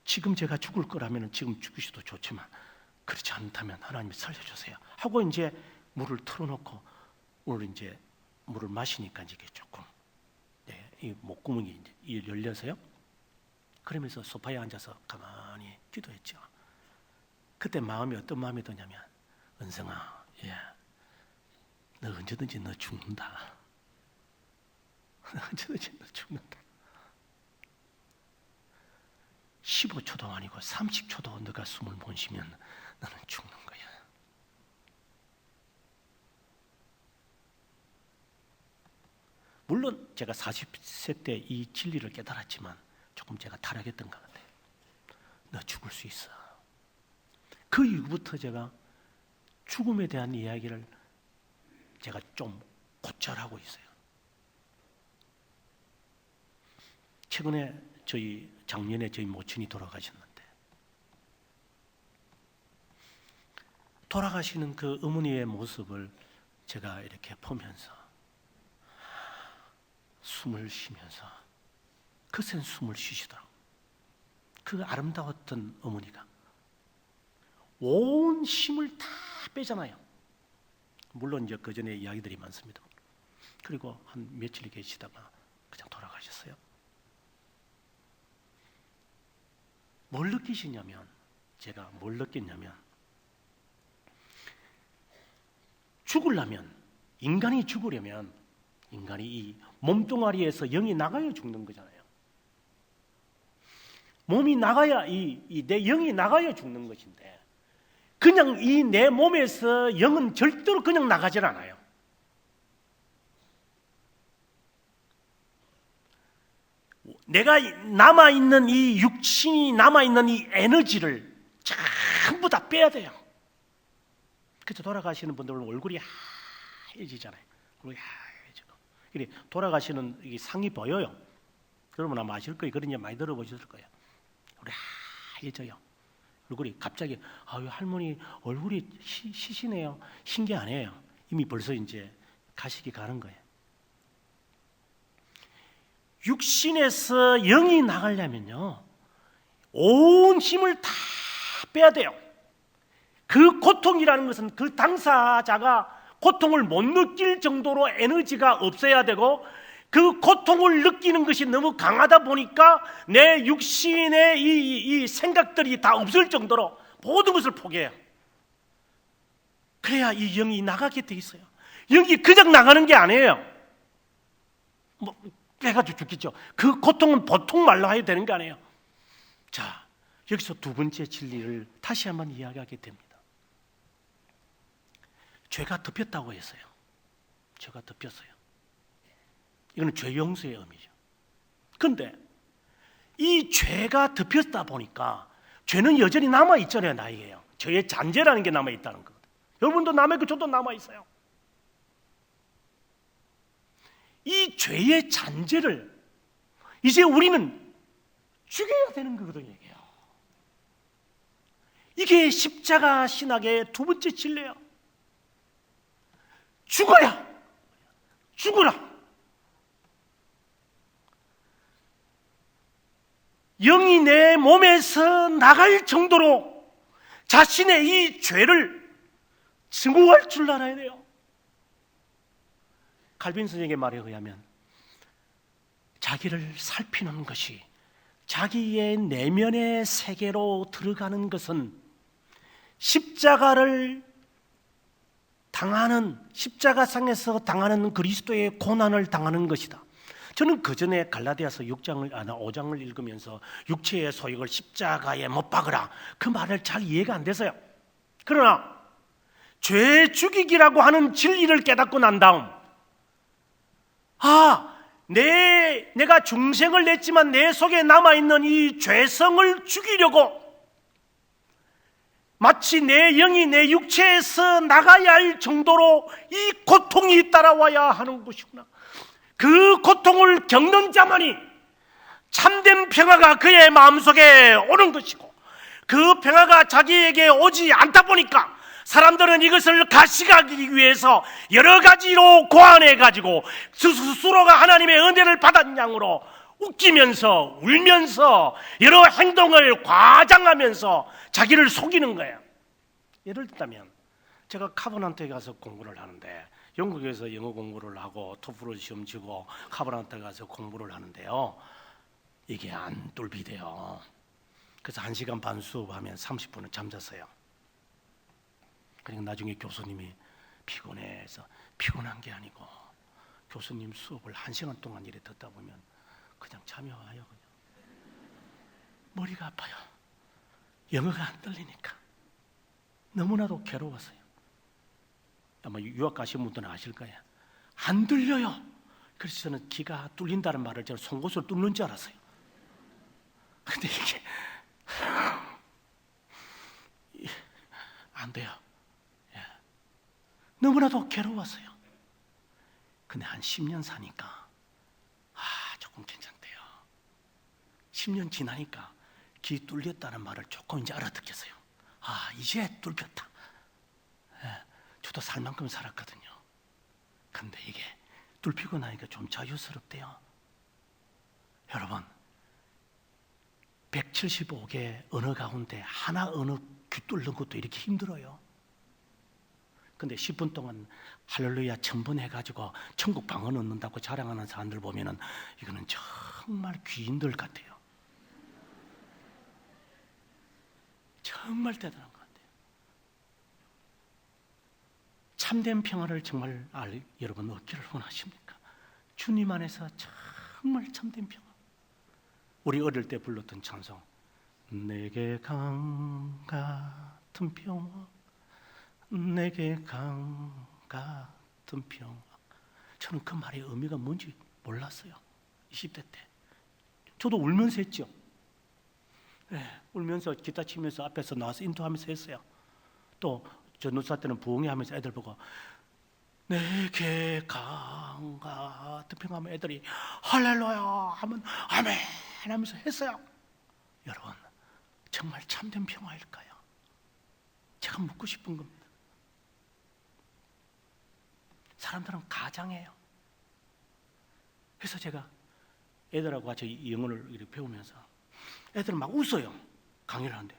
지금 제가 죽을 거라면 지금 죽으셔도 좋지만 그렇지 않다면 하나님 살려주세요 하고 이제 물을 틀어놓고 오늘 이제 물을 마시니까 이게 조금 이 목구멍이 이제 열려서요. 그러면서 소파에 앉아서 가만히 기도했죠. 그때 마음이 어떤 마음이 드냐면 은성아, 너 언제든지 너 죽는다. 너 언제든지 너 죽는다. 15초도 아니고 30초도 너가 숨을 못 쉬면 너는 죽는 거야. 물론 제가 40세 때 이 진리를 깨달았지만 조금 제가 타락했던 것 같아요. 너 죽을 수 있어. 그 이후부터 제가 죽음에 대한 이야기를 제가 좀 고찰하고 있어요. 최근에 작년에 저희 모친이 돌아가셨는데 돌아가시는 그 어머니의 모습을 제가 이렇게 보면서 숨을 쉬면서 그센 숨을 쉬시더라고요. 그 아름다웠던 어머니가 온 힘을 다 빼잖아요. 물론 이제 그 전에 이야기들이 많습니다. 그리고 한 며칠 계시다가 그냥 돌아가셨어요. 뭘 느끼시냐면 제가 뭘 느꼈냐면 죽으려면 인간이 죽으려면 인간이 이 몸뚱아리에서 영이 나가야 죽는 거잖아요. 몸이 나가야 내 영이 나가야 죽는 것인데 그냥 이 내 몸에서 영은 절대로 그냥 나가질 않아요. 내가 남아있는 이 육신이 남아있는 이 에너지를 전부 다 빼야 돼요. 그래서 돌아가시는 분들은 얼굴이 하얘지잖아요. 얼굴이 하얘지고. 그래 돌아가시는 이 상이 보여요. 여러분 아마 아실 거예요. 그런 얘기 많이 들어보셨을 거예요. 우리 하얘져요. 얼굴이 갑자기 아유 할머니 얼굴이 시시네요. 흰 게 아니에요. 이미 벌써 이제 가식이 가는 거예요. 육신에서 영이 나가려면요 온 힘을 다 빼야 돼요. 그 고통이라는 것은 그 당사자가 고통을 못 느낄 정도로 에너지가 없어야 되고, 그 고통을 느끼는 것이 너무 강하다 보니까 내 육신의 이 생각들이 다 없을 정도로 모든 것을 포기해요. 그래야 이 영이 나가게 돼 있어요. 영이 그냥 나가는 게 아니에요. 뭐 빼가지고 죽겠죠. 그 고통은 보통 말로 해야 되는 게 아니에요. 자, 여기서 두 번째 진리를 다시 한번 이야기하게 됩니다. 죄가 덮였다고 했어요. 죄가 덮였어요. 이거는 죄 용서의 의미죠. 그런데 이 죄가 덮였다 보니까 죄는 여전히 남아있잖아요. 나에게요. 죄의 잔재라는 게 남아있다는 거거든요. 여러분도 남아있고 저도 남아있어요. 이 죄의 잔재를 이제 우리는 죽여야 되는 거거든요. 이게 십자가 신학의 두 번째 진리예요. 죽어야, 죽어라. 영이 내 몸에서 나갈 정도로 자신의 이 죄를 증오할 줄 알아야 돼요. 칼빈 선생의 말에 의하면 자기를 살피는 것이, 자기의 내면의 세계로 들어가는 것은 십자가를 당하는, 십자가상에서 당하는 그리스도의 고난을 당하는 것이다. 저는 그 전에 갈라디아서 5장을 읽으면서 육체의 소욕을 십자가에 못 박으라, 그 말을 잘 이해가 안 돼서요. 그러나 죄 죽이기라고 하는 진리를 깨닫고 난 다음, 내가 중생을 냈지만 내 속에 남아있는 이 죄성을 죽이려고 마치 내 영이 내 육체에서 나가야 할 정도로 이 고통이 따라와야 하는 것이구나. 그 고통을 겪는 자만이 참된 평화가 그의 마음속에 오는 것이고, 그 평화가 자기에게 오지 않다 보니까 사람들은 이것을 가시하기 위해서 여러 가지로 고안해가지고 스스로가 하나님의 은혜를 받은 양으로 웃기면서 울면서 여러 행동을 과장하면서 자기를 속이는 거예요. 예를 들자면 제가 카버넌트에 가서 공부를 하는데, 영국에서 영어 공부를 하고 토플을 시험 치고 카버넌트에 가서 공부를 하는데요, 이게 안 뚫리대요. 그래서 1시간 반 수업하면 30분은 잠잤어요. 그러니까 나중에 교수님이 피곤해서, 피곤한 게 아니고 교수님 수업을 1시간 동안 이래 듣다 보면 그냥 잠이 와요. 그냥 머리가 아파요. 영어가 안 들리니까 너무나도 괴로웠어요. 아마 유학 가신 분들은 아실 거예요. 안 들려요. 그래서 저는 귀가 뚫린다는 말을 제가 송곳을 뚫는 줄 알았어요. 근데 이게 안 돼요. 너무나도 괴로웠어요. 근데 한 10년 사니까 조금 괜찮대요. 10년 지나니까 귀 뚫렸다는 말을 조금 이제 알아듣겠어요. 이제 뚫렸다. 저도 살 만큼 살았거든요. 근데 이게 뚫히고 나니까 좀 자유스럽대요. 여러분, 175개 언어 가운데 하나 언어 귀 뚫는 것도 이렇게 힘들어요. 근데 10분 동안 할렐루야 1000번 해가지고 천국 방언 얻는다고 자랑하는 사람들 보면은 이거는 정말 귀인들 같아요. 정말 대단한 것 같아요. 참된 평화를 정말 여러분 얻기를 원하십니까? 주님 안에서 정말 참된 평화. 우리 어릴 때 불렀던 찬송, 내게 강 같은 평화, 내게 강 같은 평화. 저는 그 말의 의미가 뭔지 몰랐어요. 20대 때. 저도 울면서 했죠. 울면서 기타 치면서 앞에서 나와서 인도하면서 했어요. 또 전도사 때는 부흥회 하면서 애들 보고 내게 강 같은 평화 하면 애들이 할렐루야 하면 아멘 하면서 했어요. 여러분, 정말 참된 평화일까요? 제가 묻고 싶은 겁니다. 사람들은 가장해요. 그래서 제가 애들하고 같이 영어를 이렇게 배우면서 애들은 막 웃어요. 강의를 하는데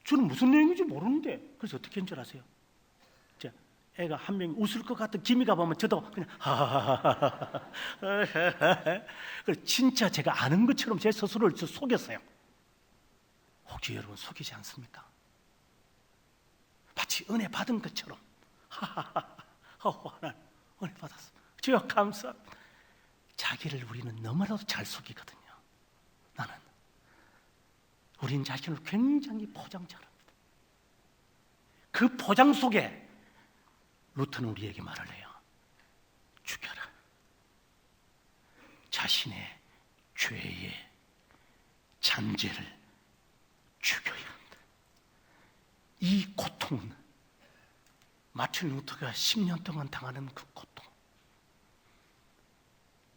저는 무슨 내용인지 모르는데 그래서 어떻게 한 줄 아세요? 애가 한 명이 웃을 것 같은 기미가 보면 저도 그냥 하하하하. 진짜 제가 아는 것처럼 제 스스로를 속였어요. 혹시 여러분 속이지 않습니까? 마치 은혜 받은 것처럼 하하하. 하나님 은혜 받았어. 주여 감사합니다. 자기를 우리는 너무나도 잘 속이거든요. 나는 우린 자신을 굉장히 포장 잘합니다. 그 포장 속에 루터는 우리에게 말을 해요. 죽여라. 자신의 죄의 잔재를 죽여야 한다. 이 고통은 마틴 루터가 10년 동안 당하는 그 고통,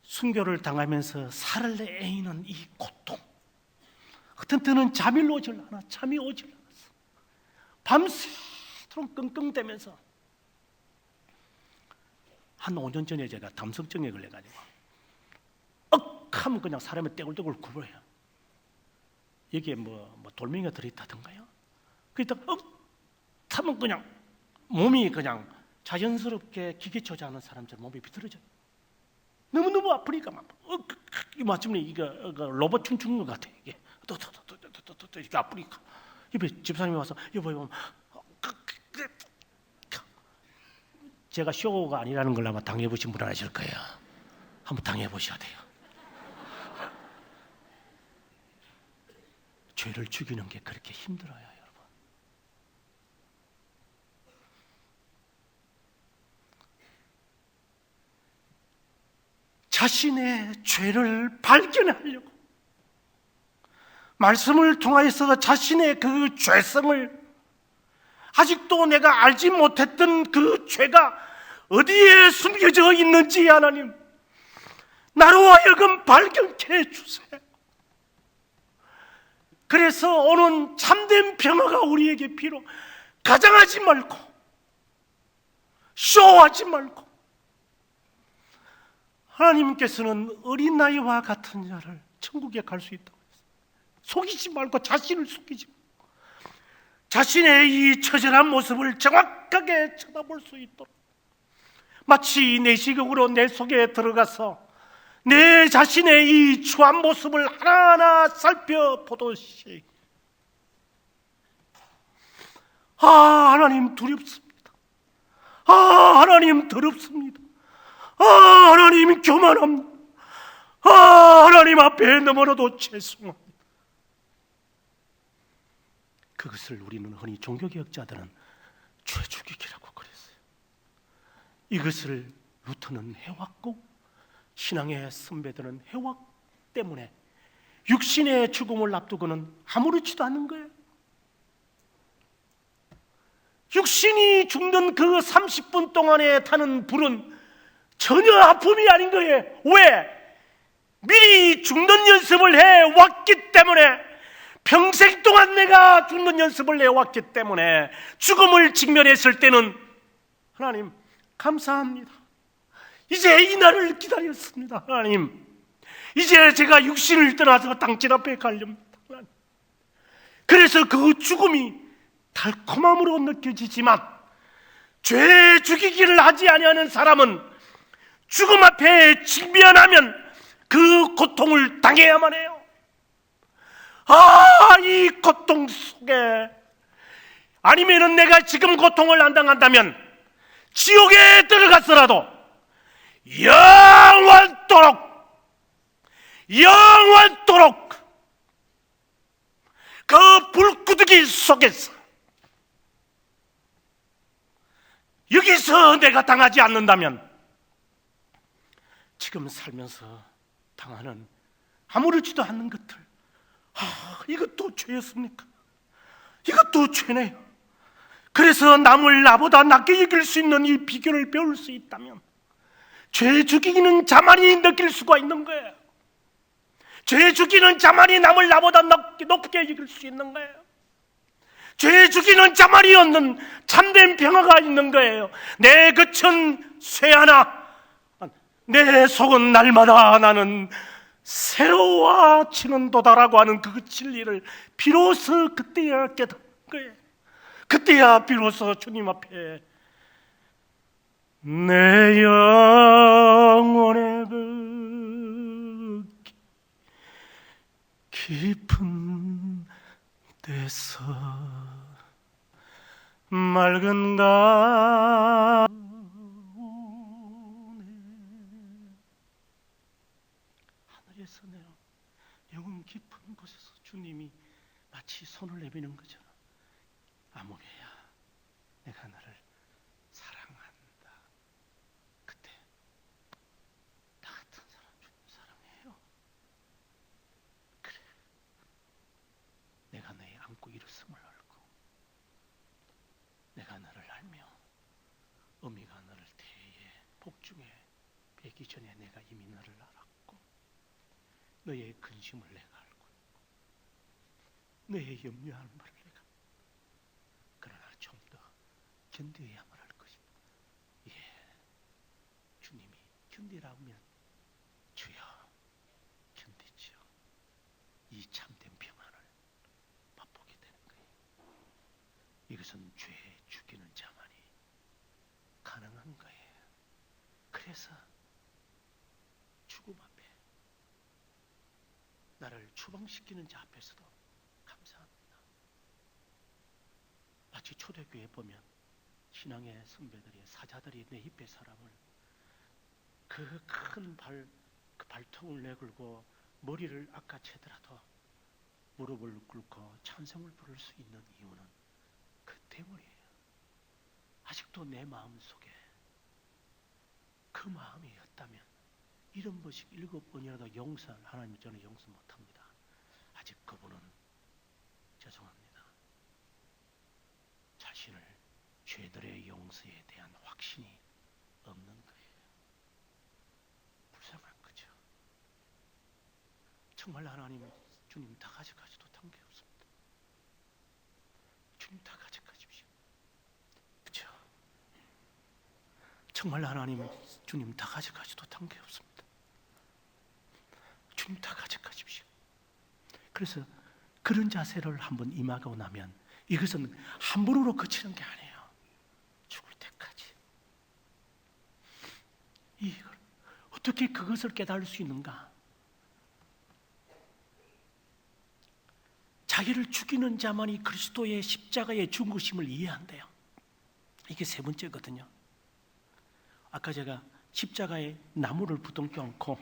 순교를 당하면서 살을 애이는 이 고통, 어떤 때는 잠이 오질 않아. 잠이 오질 않았어. 밤새도록 끙끙대면서 한 5년 전에 제가 담석증에 걸려가지고 하면 그냥 사람의 떼굴떼굴 굴어요. 여기에 뭐 돌멩이가 들어있다던가요. 그러다 하면 그냥 몸이 그냥 자연스럽게 기계초자하는 사람처럼 몸이 비틀어져요. 너무너무 아프니까 막 마침내 이거 로봇 춤추는 것 같아. 이게 또 이렇게 아프니까 옆에 집사님이 와서 여보 제가 쇼가 아니라는 걸 아마 당해보신 분 아실 거예요. 한번 당해보셔야 돼요. 죄를 죽이는 게 그렇게 힘들어요, 여러분. 자신의 죄를 발견하려고 말씀을 통하여서 자신의 그 죄성을, 아직도 내가 알지 못했던 그 죄가 어디에 숨겨져 있는지 하나님 나로 하여금 발견케 해주세요. 그래서 오는 참된 평화가 우리에게 필요. 가장하지 말고 쇼하지 말고 하나님께서는 어린아이와 같은 자를 천국에 갈 수 있다고 했어요. 속이지 말고 자신을 속이지 말고 자신의 이 처절한 모습을 정확하게 쳐다볼 수 있도록 마치 내시경으로 내 속에 들어가서 내 자신의 이 추한 모습을 하나하나 살펴보듯이 하나님 두렵습니다. 하나님 더럽습니다. 하나님 교만합니다. 하나님 앞에 너무나도 죄송합니다. 그것을 우리는 흔히 종교개혁자들은 죄 죽이기라고 그랬어요. 이것을 루터는 해왔고 신앙의 선배들은 해왔기 때문에 육신의 죽음을 앞두고는 아무렇지도 않은 거예요. 육신이 죽는 그 30분 동안에 타는 불은 전혀 아픔이 아닌 거예요. 왜? 미리 죽는 연습을 해왔기 때문에, 평생 동안 내가 죽는 연습을 해왔기 때문에 죽음을 직면했을 때는 하나님 감사합니다. 이제 이 날을 기다렸습니다. 하나님 이제 제가 육신을 떠나서 당신 앞에 가렵니다. 하나님. 그래서 그 죽음이 달콤함으로 느껴지지만 죄 죽이기를 하지 아니하는 사람은 죽음 앞에 직면하면 그 고통을 당해야만 해요. 이 고통 속에, 아니면은 내가 지금 고통을 안 당한다면 지옥에 들어갔더라도 영원토록 그 불구덩이 속에서, 여기서 내가 당하지 않는다면 지금 살면서 당하는 아무렇지도 않은 것들, 이것도 죄였습니까? 이것도 죄네요. 그래서 남을 나보다 낮게 여길 수 있는 이 비결을 배울 수 있다면 죄 죽이는 자만이 느낄 수가 있는 거예요. 죄 죽이는 자만이 남을 나보다 높게 여길 수 있는 거예요. 죄 죽이는 자만이 없는 참된 평화가 있는 거예요. 내 겉은 쇠하나 내 속은 날마다 나는 새로워지는 도다라고 하는 그 진리를 비로소 그때야 깨닫는 거예요. 그때야 비로소 주님 앞에 내 영혼의 그 깊은 데서 맑은 가운데 하늘에서 내 영혼 깊은 곳에서 주님이 마치 손을 내미는 것처럼 아무개야 내가 너를 사랑한다. 그때 나 같은 사람 주님 사랑해요. 그래 내가 너의 안고 일었음을 알고 내가 너를 알며 어미가 너를 태에 복중에 뵈기 전에 내가 이미 너를 알았고 너의 근심을 내가 알고 있고 너의 염려하는 바를 내가 그러나 좀 더 견뎌야만 할 것이다. 예, 주님이 견디라고 하면 주여 견디지요. 이 참된 평안을 맛보게 되는 거예요. 이것은 죄 죽이는 자만이 가능한 거예요. 그래서 죽음 앞에 나를 추방시키는 자 앞에서도 감사합니다. 마치 초대교회 보면 신앙의 선배들이 사자들이 내 입의 사람을 그 큰 발통을 내걸고 머리를 아까채더라도 무릎을 꿇고 찬송을 부를 수 있는 이유는 그 때문이에요. 아직도 내 마음 속에 그 마음이었다면 70번씩 7번이라도 용서 하나님이 저는 용서 못합니다. 아직 그분은 죄송합니다. 자신을 죄들의 용서에 대한 확신이 없는 거예요. 불쌍한 거죠. 정말 하나님 주님 다 가져가지도 단계 없습니다. 주님 다 가져가십시오. 그렇죠? 정말 하나님 주님 다 가져가지도 단계 없습니다. 주님 다 가져가십시오. 그래서 그런 자세를 한번 임하고 나면 이것은 함부로 그치는 게 아니에요. 죽을 때까지. 이걸 어떻게 그것을 깨달을 수 있는가? 자기를 죽이는 자만이 그리스도의 십자가의 죽으심을 이해한대요. 이게 세 번째거든요. 아까 제가 십자가에 나무를 붙들지 않고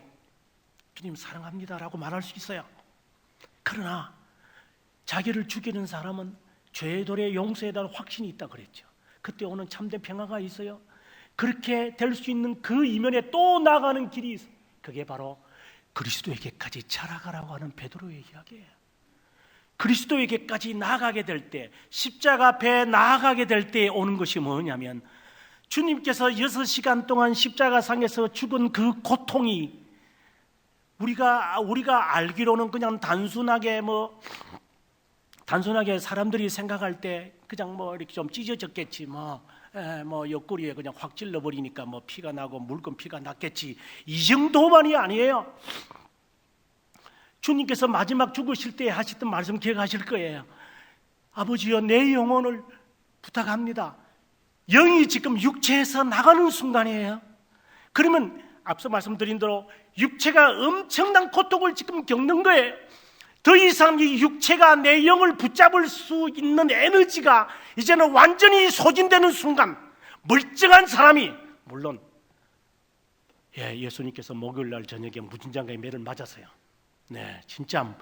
주님 사랑합니다라고 말할 수 있어요. 그러나 자기를 죽이는 사람은 죄돌의 용서에 대한 확신이 있다 그랬죠. 그때 오는 참된 평화가 있어요. 그렇게 될 수 있는 그 이면에 또 나가는 길이 있어요. 그게 바로 그리스도에게까지 자라가라고 하는 베드로의 이야기예요. 그리스도에게까지 나아가게 될 때, 십자가 앞에 나아가게 될 때 오는 것이 뭐냐면 주님께서 6시간 동안 십자가상에서 죽은 그 고통이 우리가 알기로는 그냥 단순하게 사람들이 생각할 때 그냥 이렇게 좀 찢어졌겠지 옆구리에 그냥 확 찔러버리니까 피가 나고 묽은 피가 났겠지 이 정도만이 아니에요. 주님께서 마지막 죽으실 때 하셨던 말씀 기억하실 거예요. 아버지여 내 영혼을 부탁합니다. 영이 지금 육체에서 나가는 순간이에요. 그러면 앞서 말씀드린 대로 육체가 엄청난 고통을 지금 겪는 거예요. 더 이상 이 육체가 내 영을 붙잡을 수 있는 에너지가 이제는 완전히 소진되는 순간 멀쩡한 사람이 물론 예수님께서 목요일 날 저녁에 무진장가의 매를 맞았어요. 네, 진짜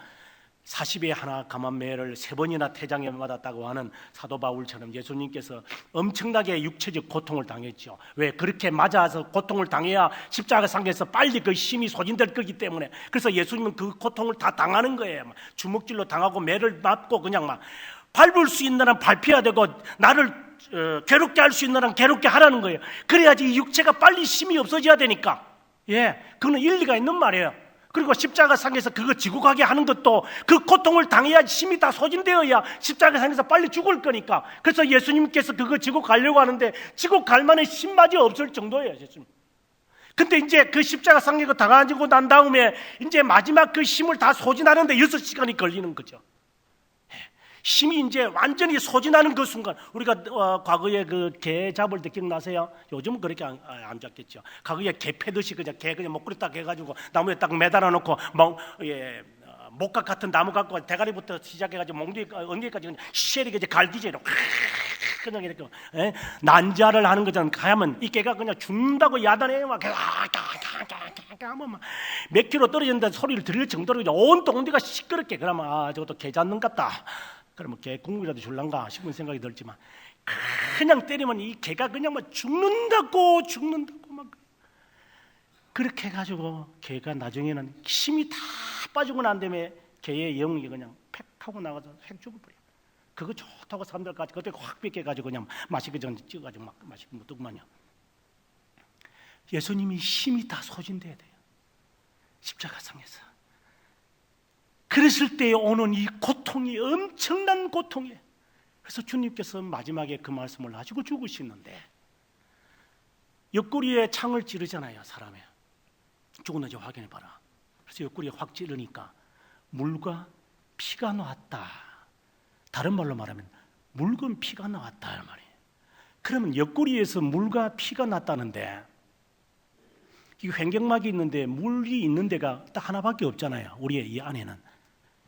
40에 하나 감한 매를 3번이나 태장에 맞았다고 하는 사도 바울처럼 예수님께서 엄청나게 육체적 고통을 당했죠. 왜? 그렇게 맞아서 고통을 당해야 십자가상에서 빨리 그 힘이 소진될 거기 때문에. 그래서 예수님은 그 고통을 다 당하는 거예요. 주먹질로 당하고 매를 맞고 그냥 밟을 수 있는 한 밟혀야 되고 나를 괴롭게 할 수 있는 한 괴롭게 하라는 거예요. 그래야지 이 육체가 빨리 힘이 없어져야 되니까. 그건 일리가 있는 말이에요. 그리고 십자가상에서 그거 지고 가게 하는 것도 그 고통을 당해야 힘이 다 소진되어야 십자가상에서 빨리 죽을 거니까. 그래서 예수님께서 그거 지고 가려고 하는데 지고 갈 만한 힘마저 없을 정도예요. 예수님. 근데 이제 그 십자가상에 당하고 난 다음에 이제 마지막 그 힘을 다 소진하는데 6시간이 걸리는 거죠. 힘이 이제 완전히 소진하는 그 순간, 우리가 과거에 그 개 잡을 때 기억나세요? 요즘은 그렇게 안 잡겠죠. 과거에 개 패듯이 그냥 개 그냥 목걸이 딱 해가지고 나무에 딱 매달아 놓고 목각 같은 나무 갖고 대가리부터 시작해가지고 몽둥이 엉덩이까지 그냥 쉐리게 이제 갈기제로 그냥 이렇게 난자를 하는 거잖아요. 가야면 이 개가 그냥 죽는다고 야단해요. 막 하면 몇 킬로 떨어진다 소리를 들을 정도로 온 동네가 시끄럽게. 그러면 저것도 개 잡는 것 같다. 그러면 개 국물이라도 줄란가 싶은 생각이 들지만 그냥 때리면 이 개가 그냥 막 죽는다고 막 그렇게 해가지고 개가 나중에는 힘이 다 빠지고 난 다음에 개의 영이 그냥 팩 하고 나가서 획 죽어버려. 그거 좋다고 사람들까지 그때 확 뺏겨가지고 그냥 마시기 전에 찍어가지고 막 마시고 묻더구만요. 예수님이 힘이 다 소진돼야 돼요. 십자가상에서. 그랬을 때 오는 이 고통이 엄청난 고통이에요. 그래서 주님께서 마지막에 그 말씀을 하시고 죽으시는데 옆구리에 창을 찌르잖아요. 사람에 죽었는지 확인해 봐라. 그래서 옆구리에 확 찌르니까 물과 피가 나왔다. 다른 말로 말하면 묽은 피가 나왔다 말이에요. 그러면 옆구리에서 물과 피가 났다는데 이 횡격막이 있는데 물이 있는 데가 딱 하나밖에 없잖아요. 우리의 이 안에는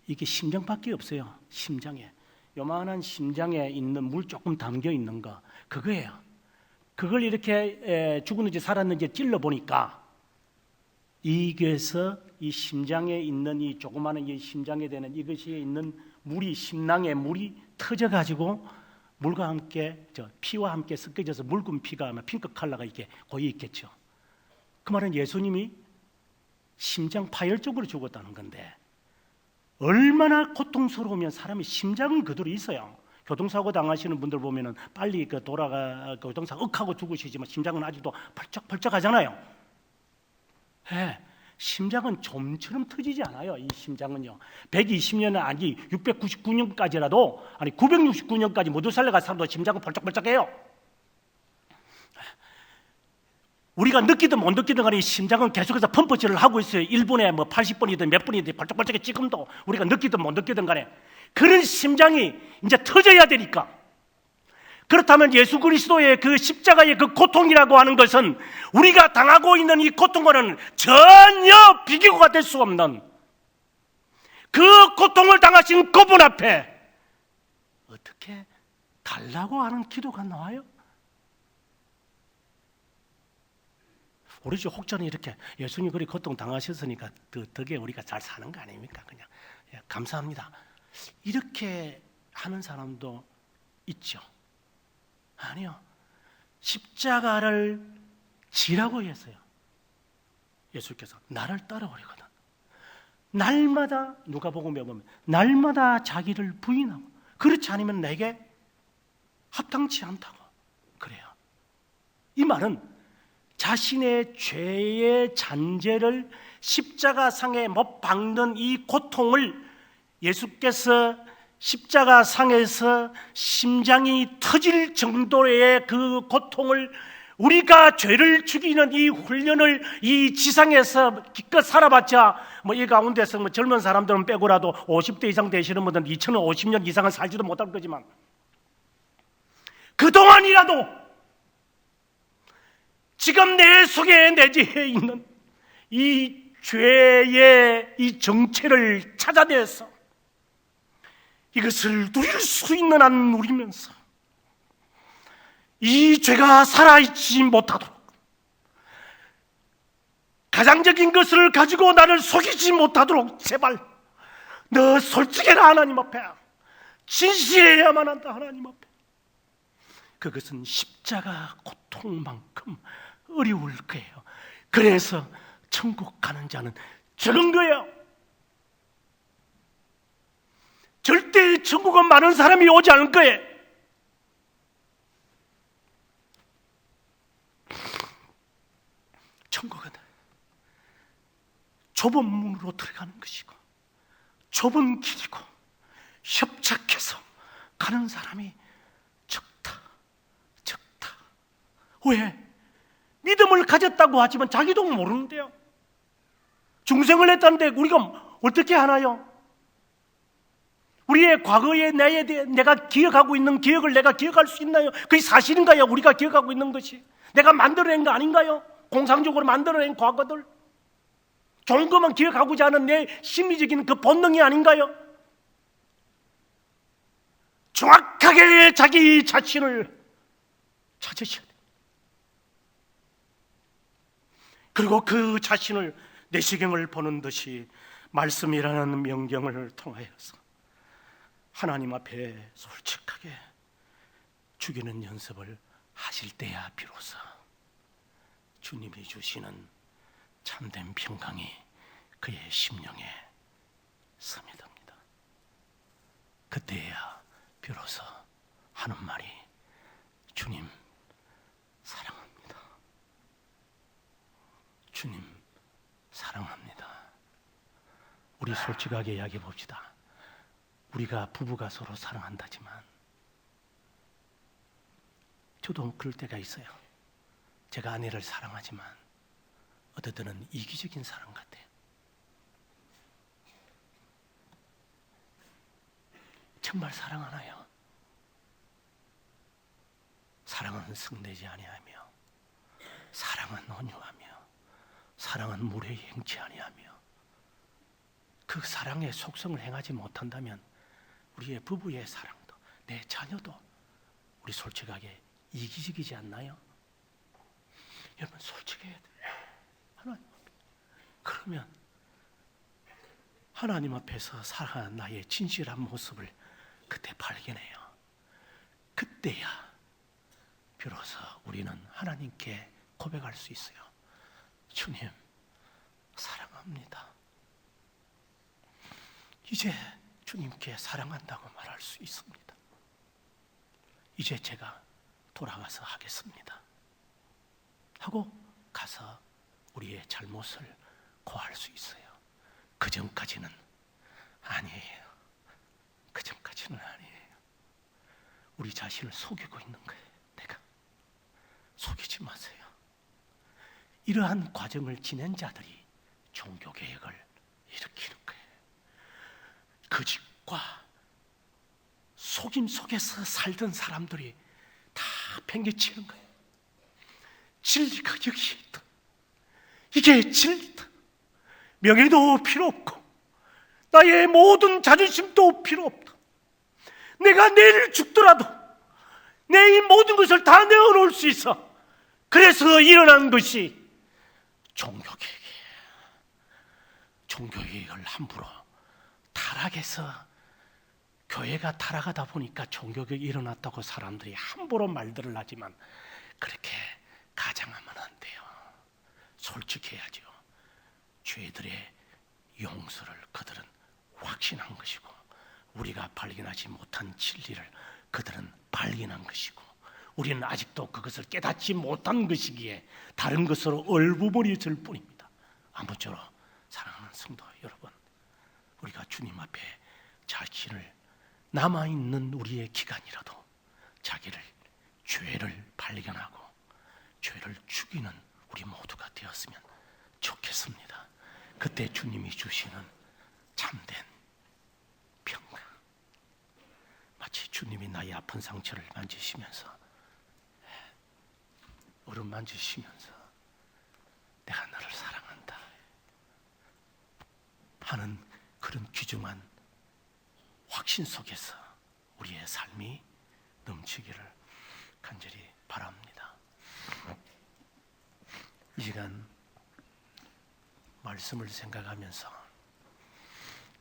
이게 심장밖에 없어요. 심장에 요만한 심장에 있는 물 조금 담겨 있는 거 그거예요. 그걸 이렇게 죽었는지 살았는지 찔러 보니까 이게서 이 심장에 있는 이 조그마한 이 심장에 되는 이것이 있는 물이 심낭에 물이 터져 가지고 물과 함께 피와 함께 섞여져서 묽은 피가 아마 핑크 컬러가 이렇게 고여 있겠죠. 그 말은 예수님이 심장 파열적으로 죽었다는 건데 얼마나 고통스러우면 사람이 심장은 그대로 있어요. 교통사고 당하시는 분들 보면은 빨리 교통사고 하고 죽으시지만 심장은 아직도 펄쩍펄쩍 하잖아요. 심장은 좀처럼 터지지 않아요. 이 심장은요. 120년은 아니 699년까지라도 아니 969년까지 모두 살려간 사람도 심장은 펄쩍펄쩍해요. 우리가 느끼든 못 느끼든 간에 심장은 계속해서 펌프질을 하고 있어요. 1분에 뭐 80번이든 몇 분이든 벌쩍벌쩍해. 지금도 우리가 느끼든 못 느끼든 간에 그런 심장이 이제 터져야 되니까. 그렇다면 예수 그리스도의 그 십자가의 그 고통이라고 하는 것은 우리가 당하고 있는 이 고통과는 전혀 비교가 될 수 없는 그 고통을 당하신 그분 앞에 어떻게 달라고 하는 기도가 나와요? 우리 집 혹자는 이렇게 예수님 그리 고통 당하셨으니까 그 덕에 우리가 잘 사는 거 아닙니까? 그냥 감사합니다. 이렇게 하는 사람도 있죠. 아니요. 십자가를 지라고 했어요. 예수께서 나를 따라오려거든. 날마다 누가복음에 보면 날마다 자기를 부인하고 그렇지 않으면 내게 합당치 않다고 그래요. 이 말은 자신의 죄의 잔재를 십자가상에 못 박는 이 고통을 예수께서 십자가상에서 심장이 터질 정도의 그 고통을 우리가 죄를 죽이는 이 훈련을 이 지상에서 기껏 살아봤자 뭐 이 가운데서 뭐 젊은 사람들은 빼고라도 50대 이상 되시는 분들은 2050년 이상은 살지도 못할 거지만 그동안이라도 지금 내 속에 내재해 있는 이 죄의 이 정체를 찾아내서 이것을 누릴 수 있는 한 누리면서 이 죄가 살아있지 못하도록 가장적인 것을 가지고 나를 속이지 못하도록 제발 너 솔직해라 하나님 앞에 진실해야만 한다 하나님 앞에. 그것은 십자가 고통만큼 어려울 거예요. 그래서 천국 가는 자는 적은 거예요. 절대 천국은 많은 사람이 오지 않을 거예요. 천국은 좁은 문으로 들어가는 것이고 좁은 길이고 협착해서 가는 사람이 적다. 왜? 믿음을 가졌다고 하지만 자기도 모르는데요. 중생을 했다는데 우리가 어떻게 하나요? 우리의 과거에 내가 기억하고 있는 기억을 내가 기억할 수 있나요? 그게 사실인가요? 우리가 기억하고 있는 것이 내가 만들어낸 거 아닌가요? 공상적으로 만들어낸 과거들, 좋은 것만 기억하고자 하는 내 심리적인 그 본능이 아닌가요? 정확하게 자기 자신을 찾으셔야 돼요. 그리고 그 자신을 내시경을 보는 듯이 말씀이라는 명경을 통하여서 하나님 앞에 솔직하게 죽이는 연습을 하실 때야 비로소 주님이 주시는 참된 평강이 그의 심령에 스며듭니다. 그때야 비로소 하는 말이 주님 사랑합니다. 주님 사랑합니다. 우리 솔직하게 이야기해 봅시다. 우리가 부부가 서로 사랑한다지만 저도 그럴 때가 있어요. 제가 아내를 사랑하지만 어떨 때는 이기적인 사랑 같아요. 정말 사랑하나요? 사랑은 성내지 아니하며 사랑은 온유하며 사랑은 물에 행치 아니하며 그 사랑의 속성을 행하지 못한다면 우리의 부부의 사랑도 내 자녀도 우리 솔직하게 이기적이지 않나요? 여러분 솔직해야 돼요. 하나님 앞에. 그러면 하나님 앞에서 살아가는 나의 진실한 모습을 그때 발견해요. 그때야 비로소 우리는 하나님께 고백할 수 있어요. 주님 사랑합니다. 이제 주님께 사랑한다고 말할 수 있습니다. 이제 제가 돌아가서 하겠습니다 하고 가서 우리의 잘못을 고할 수 있어요. 그 전까지는 아니에요. 그 전까지는 아니에요. 우리 자신을 속이고 있는 거예요. 내가 속이지 마세요. 이러한 과정을 지낸 자들이 종교개혁을 일으키는 거예요. 거짓과 속임 속에서 살던 사람들이 다 팽개치는 거예요. 진리가 여기에 있다. 이게 진리다. 명예도 필요 없고 나의 모든 자존심도 필요 없다. 내가 내일 죽더라도 내 이 모든 것을 다 내어놓을 수 있어. 그래서 일어난 것이 종교개혁이에요. 종교개혁을 함부로 타락해서 교회가 타락하다 보니까 종교개혁이 일어났다고 사람들이 함부로 말들을 하지만 그렇게 가장하면 안 돼요. 솔직해야죠. 죄들의 용서를 그들은 확신한 것이고 우리가 발견하지 못한 진리를 그들은 발견한 것이고 우리는 아직도 그것을 깨닫지 못한 것이기에 다른 것으로 얼부머리질 뿐입니다. 아무쪼록 사랑하는 성도 여러분, 우리가 주님 앞에 자신을 남아있는 우리의 기간이라도 자기를 죄를 발견하고 죄를 죽이는 우리 모두가 되었으면 좋겠습니다. 그때 주님이 주시는 참된 평강, 마치 주님이 나의 아픈 상처를 만지시면서 얼음 만지시면서 내가 너를 사랑한다 하는 그런 귀중한 확신 속에서 우리의 삶이 넘치기를 간절히 바랍니다. 이 시간 말씀을 생각하면서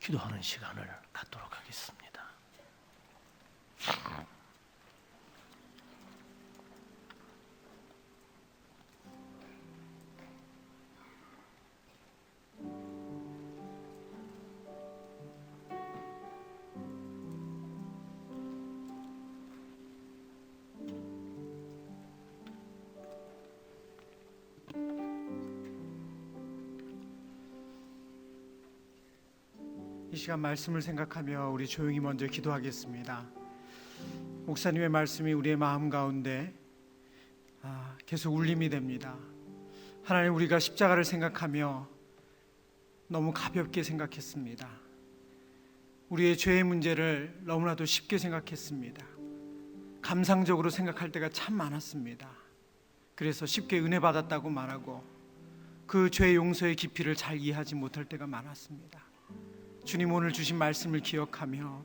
기도하는 시간을 갖도록 하겠습니다. 이 시간 말씀을 생각하며 우리 조용히 먼저 기도하겠습니다. 목사님의 말씀이 우리의 마음 가운데 계속 울림이 됩니다. 하나님, 우리가 십자가를 생각하며 너무 가볍게 생각했습니다. 우리의 죄의 문제를 너무나도 쉽게 생각했습니다. 감상적으로 생각할 때가 참 많았습니다. 그래서 쉽게 은혜 받았다고 말하고 그 죄 용서의 깊이를 잘 이해하지 못할 때가 많았습니다. 주님, 오늘 주신 말씀을 기억하며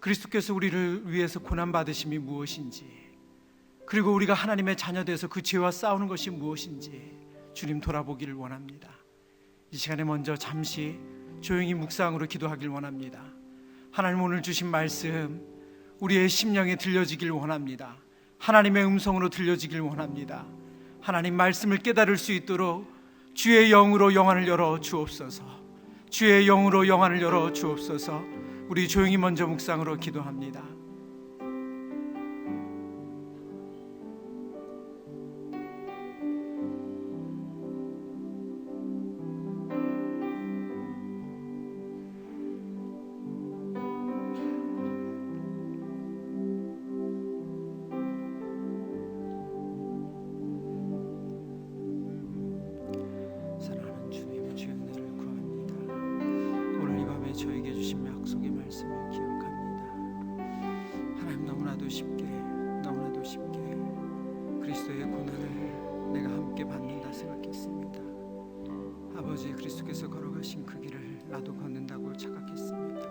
그리스도께서 우리를 위해서 고난받으심이 무엇인지, 그리고 우리가 하나님의 자녀돼서 그 죄와 싸우는 것이 무엇인지 주님 돌아보기를 원합니다. 이 시간에 먼저 잠시 조용히 묵상으로 기도하길 원합니다. 하나님, 오늘 주신 말씀 우리의 심령에 들려지길 원합니다. 하나님의 음성으로 들려지길 원합니다. 하나님 말씀을 깨달을 수 있도록 주의 영으로 영안을 열어 주옵소서. 주의 영으로 영안을 열어 주옵소서. 우리 조용히 먼저 묵상으로 기도합니다. 사랑하는 주님, 주의 은혜를 구합니다. 오늘 이 밤에 저에게 주신 약속의 말씀을 기억합니다. 하나님, 너무나도 쉽게 그리스도의 고난을 내가 함께 받는다 생각했습니다. 아버지, 그리스도께서 걸어가신 그 길을 나도 걷는다고 착각했습니다.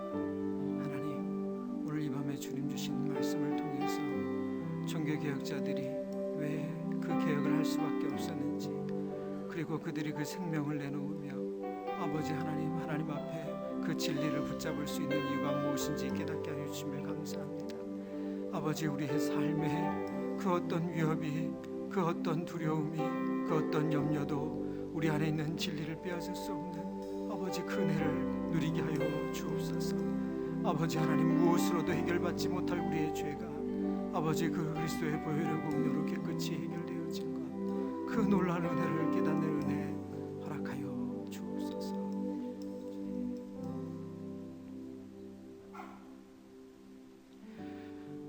하나님, 오늘 이 밤에 주님 주신 말씀을 통해서 종교개혁자들이 왜 그 개혁을 할 수밖에 없었는지, 그리고 그들이 그 생명을 내놓으며 아버지 하나님 앞에 그 진리를 붙잡을 수 있는 이유가 무엇인지 깨닫게 하여 주심을 감사합니다. 아버지, 우리의 삶에 그 어떤 위협이, 그 어떤 두려움이, 그 어떤 염려도 우리 안에 있는 진리를 빼앗을 수 없는 아버지 그 은혜를 누리게 하여 주옵소서. 아버지 하나님, 무엇으로도 해결받지 못할 우리의 죄가 아버지 그 그리스도의 보혈의 공로로 깨끗이 해결되어진 것, 그 놀라운 은혜를 깨닫는 은혜 허락하여 주옵소서.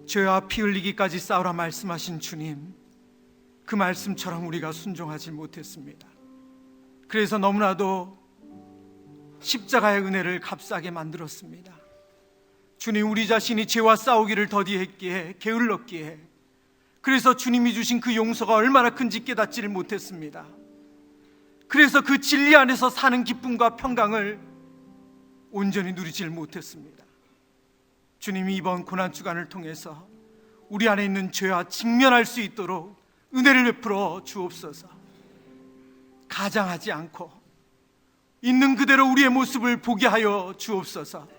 죄와 피 흘리기까지 싸우라 말씀하신 주님, 그 말씀처럼 우리가 순종하지 못했습니다. 그래서 너무나도 십자가의 은혜를 값싸게 만들었습니다. 주님, 우리 자신이 죄와 싸우기를 더디했기에, 게을렀기에, 그래서 주님이 주신 그 용서가 얼마나 큰지 깨닫지를 못했습니다. 그래서 그 진리 안에서 사는 기쁨과 평강을 온전히 누리질 못했습니다. 주님이 이번 고난주간을 통해서 우리 안에 있는 죄와 직면할 수 있도록 은혜를 베풀어 주옵소서. 가장하지 않고 있는 그대로 우리의 모습을 보게 하여 주옵소서.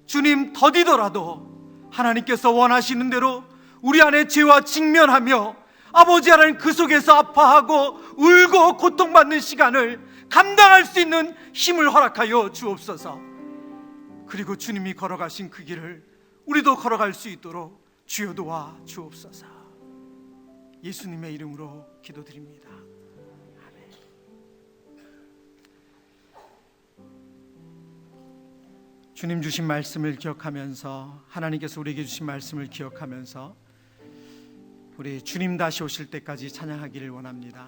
주님, 더디더라도 하나님께서 원하시는 대로 우리 안에 죄와 직면하며 아버지 하나님 그 속에서 아파하고 울고 고통받는 시간을 감당할 수 있는 힘을 허락하여 주옵소서. 그리고 주님이 걸어가신 그 길을 우리도 걸어갈 수 있도록 주여 도와 주옵소서. 예수님의 이름으로 기도드립니다. 주님 주신 말씀을 기억하면서, 하나님께서 우리에게 주신 말씀을 기억하면서 우리 주님 다시 오실 때까지 찬양하기를 원합니다.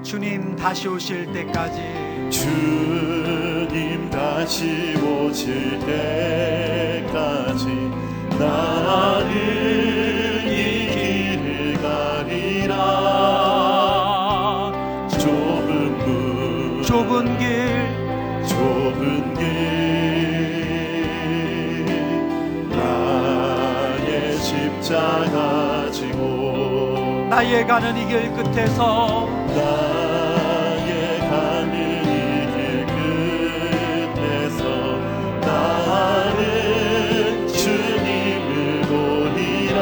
주님 다시 오실 때까지, 주님 다시 오실 때까지 나는 이 길을 가리라. 좁은 길 나의 십자가 지고 나의 가는 이 길 끝에서 나의 가는 이 길 끝에서 나는 주님을 보리라.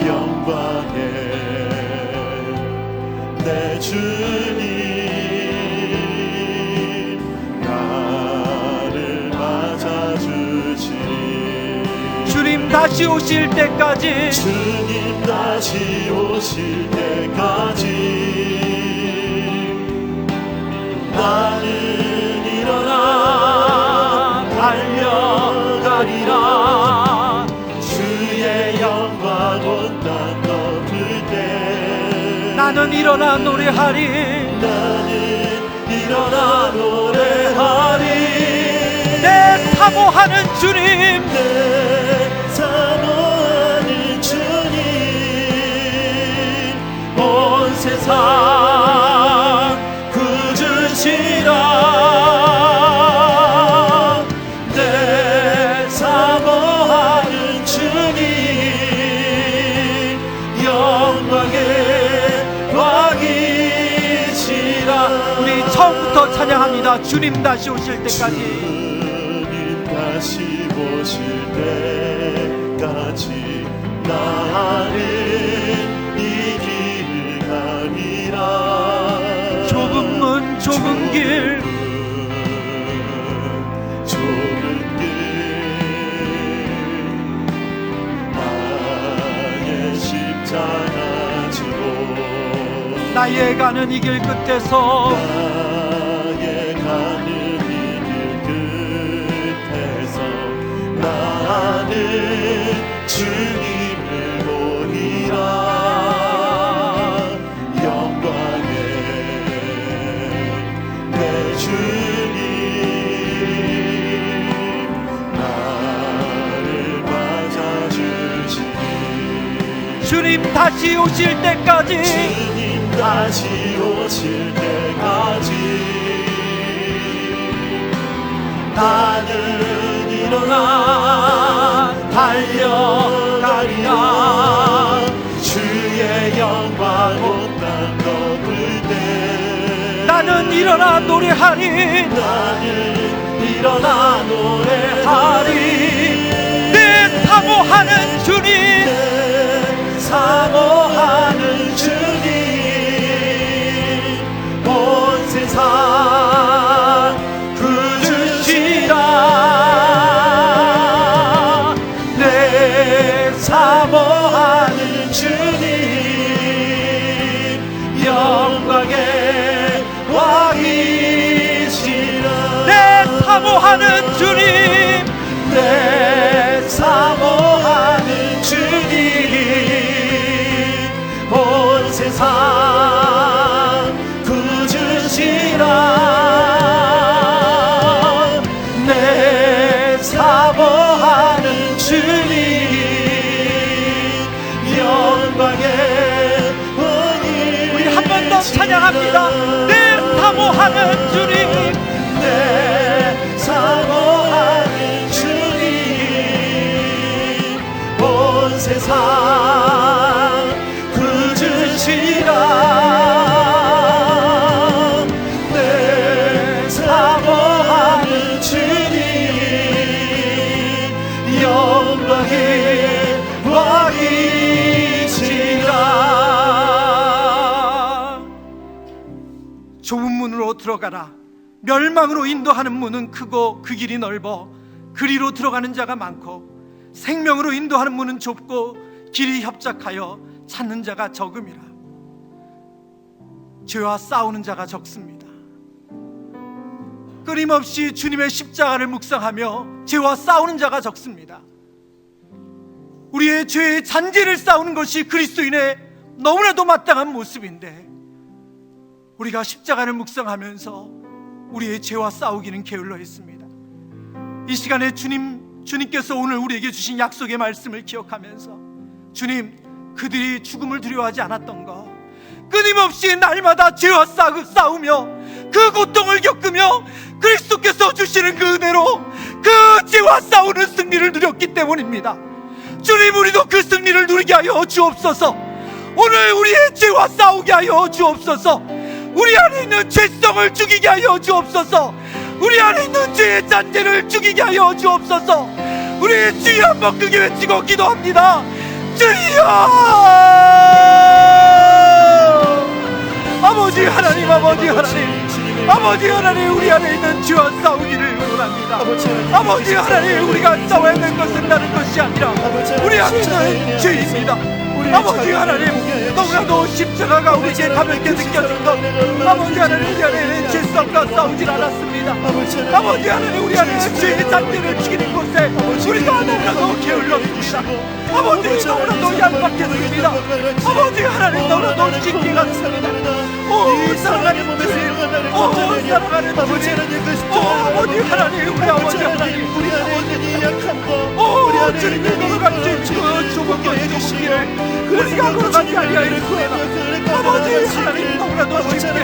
영광의 내 주님 나를 맞아주시니. 주님 주님 다시 오실 때까지, 주님 다시 오실 때까지 나는 일어나 달려가리라. 주의 영광 온 땅 덮을 때 나는 일어나 노래하리. 나는 일어나 노래하리. 내 사모하는 주님, 내 사모하는 주님, 온 세상 구주시라. 내 사모하는 주님, 영광의 왕이시라. 우리 처음부터 찬양합니다. 주님 다시 오실 때까지. 주님 다시 오실 때까지 나는 이 길을 가리라. 좁은 문 좁은 길, 좁은 길 나의 십자가 지고 나의 가는 이 길 끝에서 나의 가는 이 길 끝에서 나는 주님을 보리라. 영광의 내 주님, 나를 맞아주시니. 주님 다시 오실 때까지, 주님 다시 오실 때까지 나는 일어나 달려가리라. 주의 영광 온 땅 덮을 때 나는 일어나 노래하리. 나는 일어나 노래하리. 내 사모하는 주님, 내 사모하는 주님, 온 세상 구주시라. 내 사모하는 주님, 영광의 왕이시라. 내 사모하는 주님, 내 사모하는 주님, 온 세상 구주시라. 내 사모하는 주님, 영광의 왕이시라. 우리 한 번 더 찬양합니다. 내 사모하는 주님, 내 사모하는 주님, 온 세상 구주시라. 내 사모하는 주님, 영광의 왕이시라. 좁은 문으로 들어가라. 멸망으로 인도하는 문은 크고 그 길이 넓어 그리로 들어가는 자가 많고, 생명으로 인도하는 문은 좁고 길이 협착하여 찾는 자가 적음이라. 죄와 싸우는 자가 적습니다. 끊임없이 주님의 십자가를 묵상하며 죄와 싸우는 자가 적습니다. 우리의 죄의 잔재를 싸우는 것이 그리스도인의 너무나도 마땅한 모습인데, 우리가 십자가를 묵상하면서 우리의 죄와 싸우기는 게을러 했습니다. 이 시간에 주님께서 오늘 우리에게 주신 약속의 말씀을 기억하면서, 주님, 그들이 죽음을 두려워하지 않았던 것, 끊임없이 날마다 죄와 싸우며 그 고통을 겪으며 그리스도께서 주시는 그 은혜로 그 죄와 싸우는 승리를 누렸기 때문입니다. 주님, 우리도 그 승리를 누리게 하여 주옵소서. 오늘 우리의 죄와 싸우게 하여 주옵소서. 우리 안에 있는 죄성을 죽이게 하여 주옵소서. 우리 안에 있는 죄의 잔재를 죽이게 하여 주옵소서. 우리 주여 한번 크게 외치고 기도합니다. 주여! 아버지 하나님, 아버지 하나님, 아버지 하나님, 우리 안에 있는 죄와 싸우기를 원합니다. 아버지 하나님, 우리가 싸워야 될 것은 다른 것이 아니라 우리 안에 있는 죄입니다. 아버지 하나님, 너무나도 십자가가 우리에게 가볍게 느껴진 것, 아버지 하나님, 우리 안에 죄성과 싸우질 않았습니다. 아버지 하나님, 우리 안에 죄의 잣대를 죽이는 곳에 우리가 너무나도 게을렀습니다. 아버지, 너무나도 얄팍했습니다. 아버지 하나님, 너무나도 쉽게 갔습니다. 오 사랑하는 주님, 오 사랑하는 주님, 오 아버지 하나님, 우리 아버지 하나님, 우리 안에 있는 이 약한 것, 오 주님이 걸어가신 그 좁은 길을 우리가 걸어가지 아니하였습니다. 아버지 하나님, 너무나도 쉽게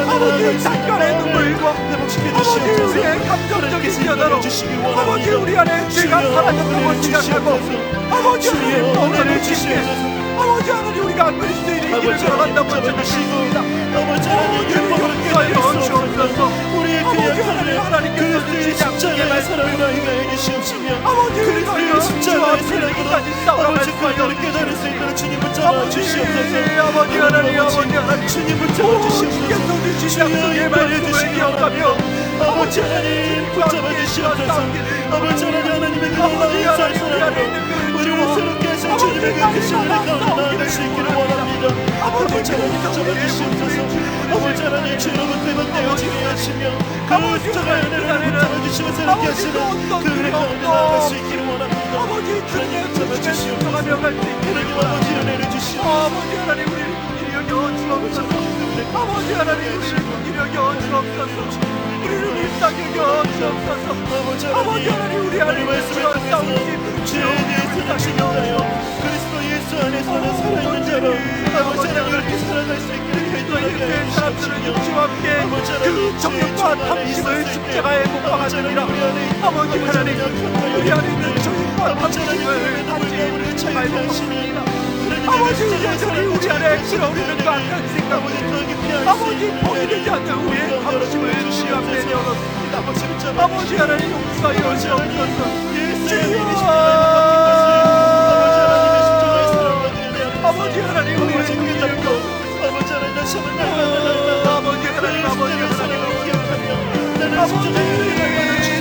아버지 잠깐의 눈물과 아버지 우리의 감정적인 변화로 아버지 우리 안에 죄가 사라졌다고 생각하고 아버지 하나님, 너무나도 쉽게 아버지 하나님, 우리가 그리스도인의 길을 걸어간다고 생각했습니다. 아버지 하나님, 주옵소서, 주옵소서. 우리의 그 아버지 약함을 하나님, 하나님께서 그리스도의 주시지 않게 십자가의 사랑으로 말씀을 인하여 주시옵시며 아버지 그리스도의 우리가 십자가의 주와 사랑으로 피까지 싸우라 아버지 말씀하여 그들을 깨달을 수 있도록 주님 붙잡아 아버지, 주시옵소서. 아버지 하나님, 아버지 하나님, 주님 붙잡아 주시옵소서. 주께서 주신 약속의 말씀을 기억하며 아버지 하나님 붙잡아 주시옵소서. 아버지 하나님의 그 놀라운 인사의 사랑으로 우리를 새롭게 하신 주님의 그 크신 은혜 가운데 나아갈 수 있기를 원합니다. 아버지 하나님 붙잡아 주시옵소서. 아버지 하나님 죄로부터 회복되어지게 하시며 그 십자가의 은혜를 붙잡아 주시고 새롭게 하시는 그 은혜 가운데 나아갈 수 있기를 원합니다. 아버지 주님의 붙잡아 주님의 주시옵소서. 순종하며 갈수 있기를 하나님 아버지 은혜를 주시옵소서. 아버지 하나님, 우리를 긍휼히 여겨 주옵소서. 아버지 하나님, 우리를 긍휼히 여겨 주옵소서. 우리를 불쌍히 여겨 주옵소서. 아버지 하나님, 우리 안에 있는 죄와 싸울 수 있도록 죄에 대해서는 죽인다요 그리스도 예수 안에서는 살아있는 자로 아버지 하나님 그렇게 살아갈 수 있기를 결단하게 그 사람들은 육체와 함께 그 정욕과 탐심을 십자가에 못 박았느니라. 아버지 하나님, 우리 안에 있는 정욕과 탐심을 다시 십자가에 못 박습니다. 아버지, 여전히 우리 안에 끌어오르는 그 악한 생각들, 아버지 포기되지 않는 우리의 탐심을 주님 앞에 내어놓습니다. 아버지 하나님, 용서하여 주옵소서. 주여, 아버지 하나님, 우리를 긍휼히 여겨 아버지 하나님 다시 한번 아버지 하나님, 아버지 하나님, 아버지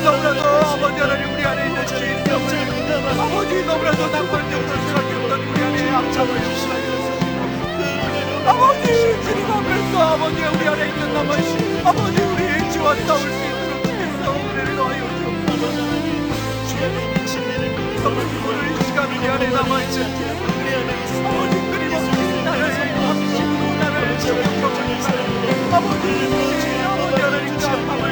너무나도 아버지 하나님, 우리 안에 있는 죄의 병을 아버지 너무나도 낭만적으로 생각했던 우리 안에 악함을 주시옵소서. 아버지 주님 앞에서 아버지 우리 안에 있는 남은 아버지 우리의 죄와 싸울 수 있도록 주께서 은혜를 더하여 주옵소서. 아버지 오늘 이 시간 우리 안에 남아있는 죄 아버지 끊임없이 나를 합심으로 나를 죽여주옵소서. 아버지 하나님과 함을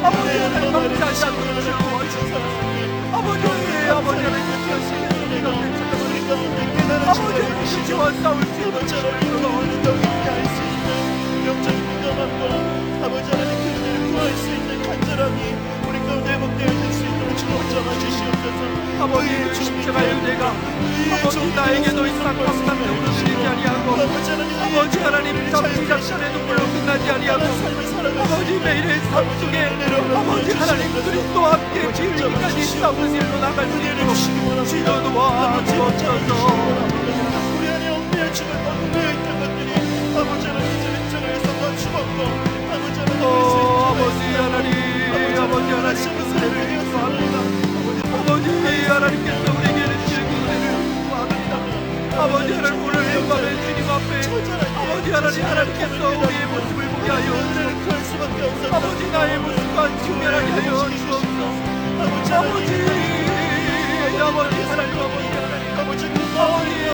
아버지 하나님 감사하지 않도록 주옵소서. 아버지 하나님 주시는 우리가 괜찮다. 아버지 하나님 죄와 싸울 수 있도록 아버지 하나님 그들을 구할 수 있는 간절함이 우리 가운데 회복되어질 수 있도록 주님 잡아 주시옵소서. 아버지 십자가의 은혜가 아버지 나에게 더 이상 감당력으로 들리지 아니하고 아버지 하나님 잠시 잠깐의 눈물로 끝나지 아니하고 아버지 매일의 삶 속에 아버지 하나님 그리스도와 함께 지금까지 싸우는 일로 나갈 수 있도록 주여 도와 주옵소서. 우리 안에 얽매여 죽은 얽매여 있던 것들이 아버지 하나님 이제 왼쪽에서 더 죽었고 아버지 하나님 아버지 하나님, 아버지 하나님 은혜를 구합니다. 아버지 하나님께서 우리에게 주시는 은혜를 구합니다. 아버지 하나님 오늘 이 밤에 주님 앞에 아버지 하나님께서 우리의 모습을 보게 하여 주옵소서. 아버지 나의 모습과 충분하게 하여 주옵소서. 아버지 하나님, 아버지 하나님, 아버지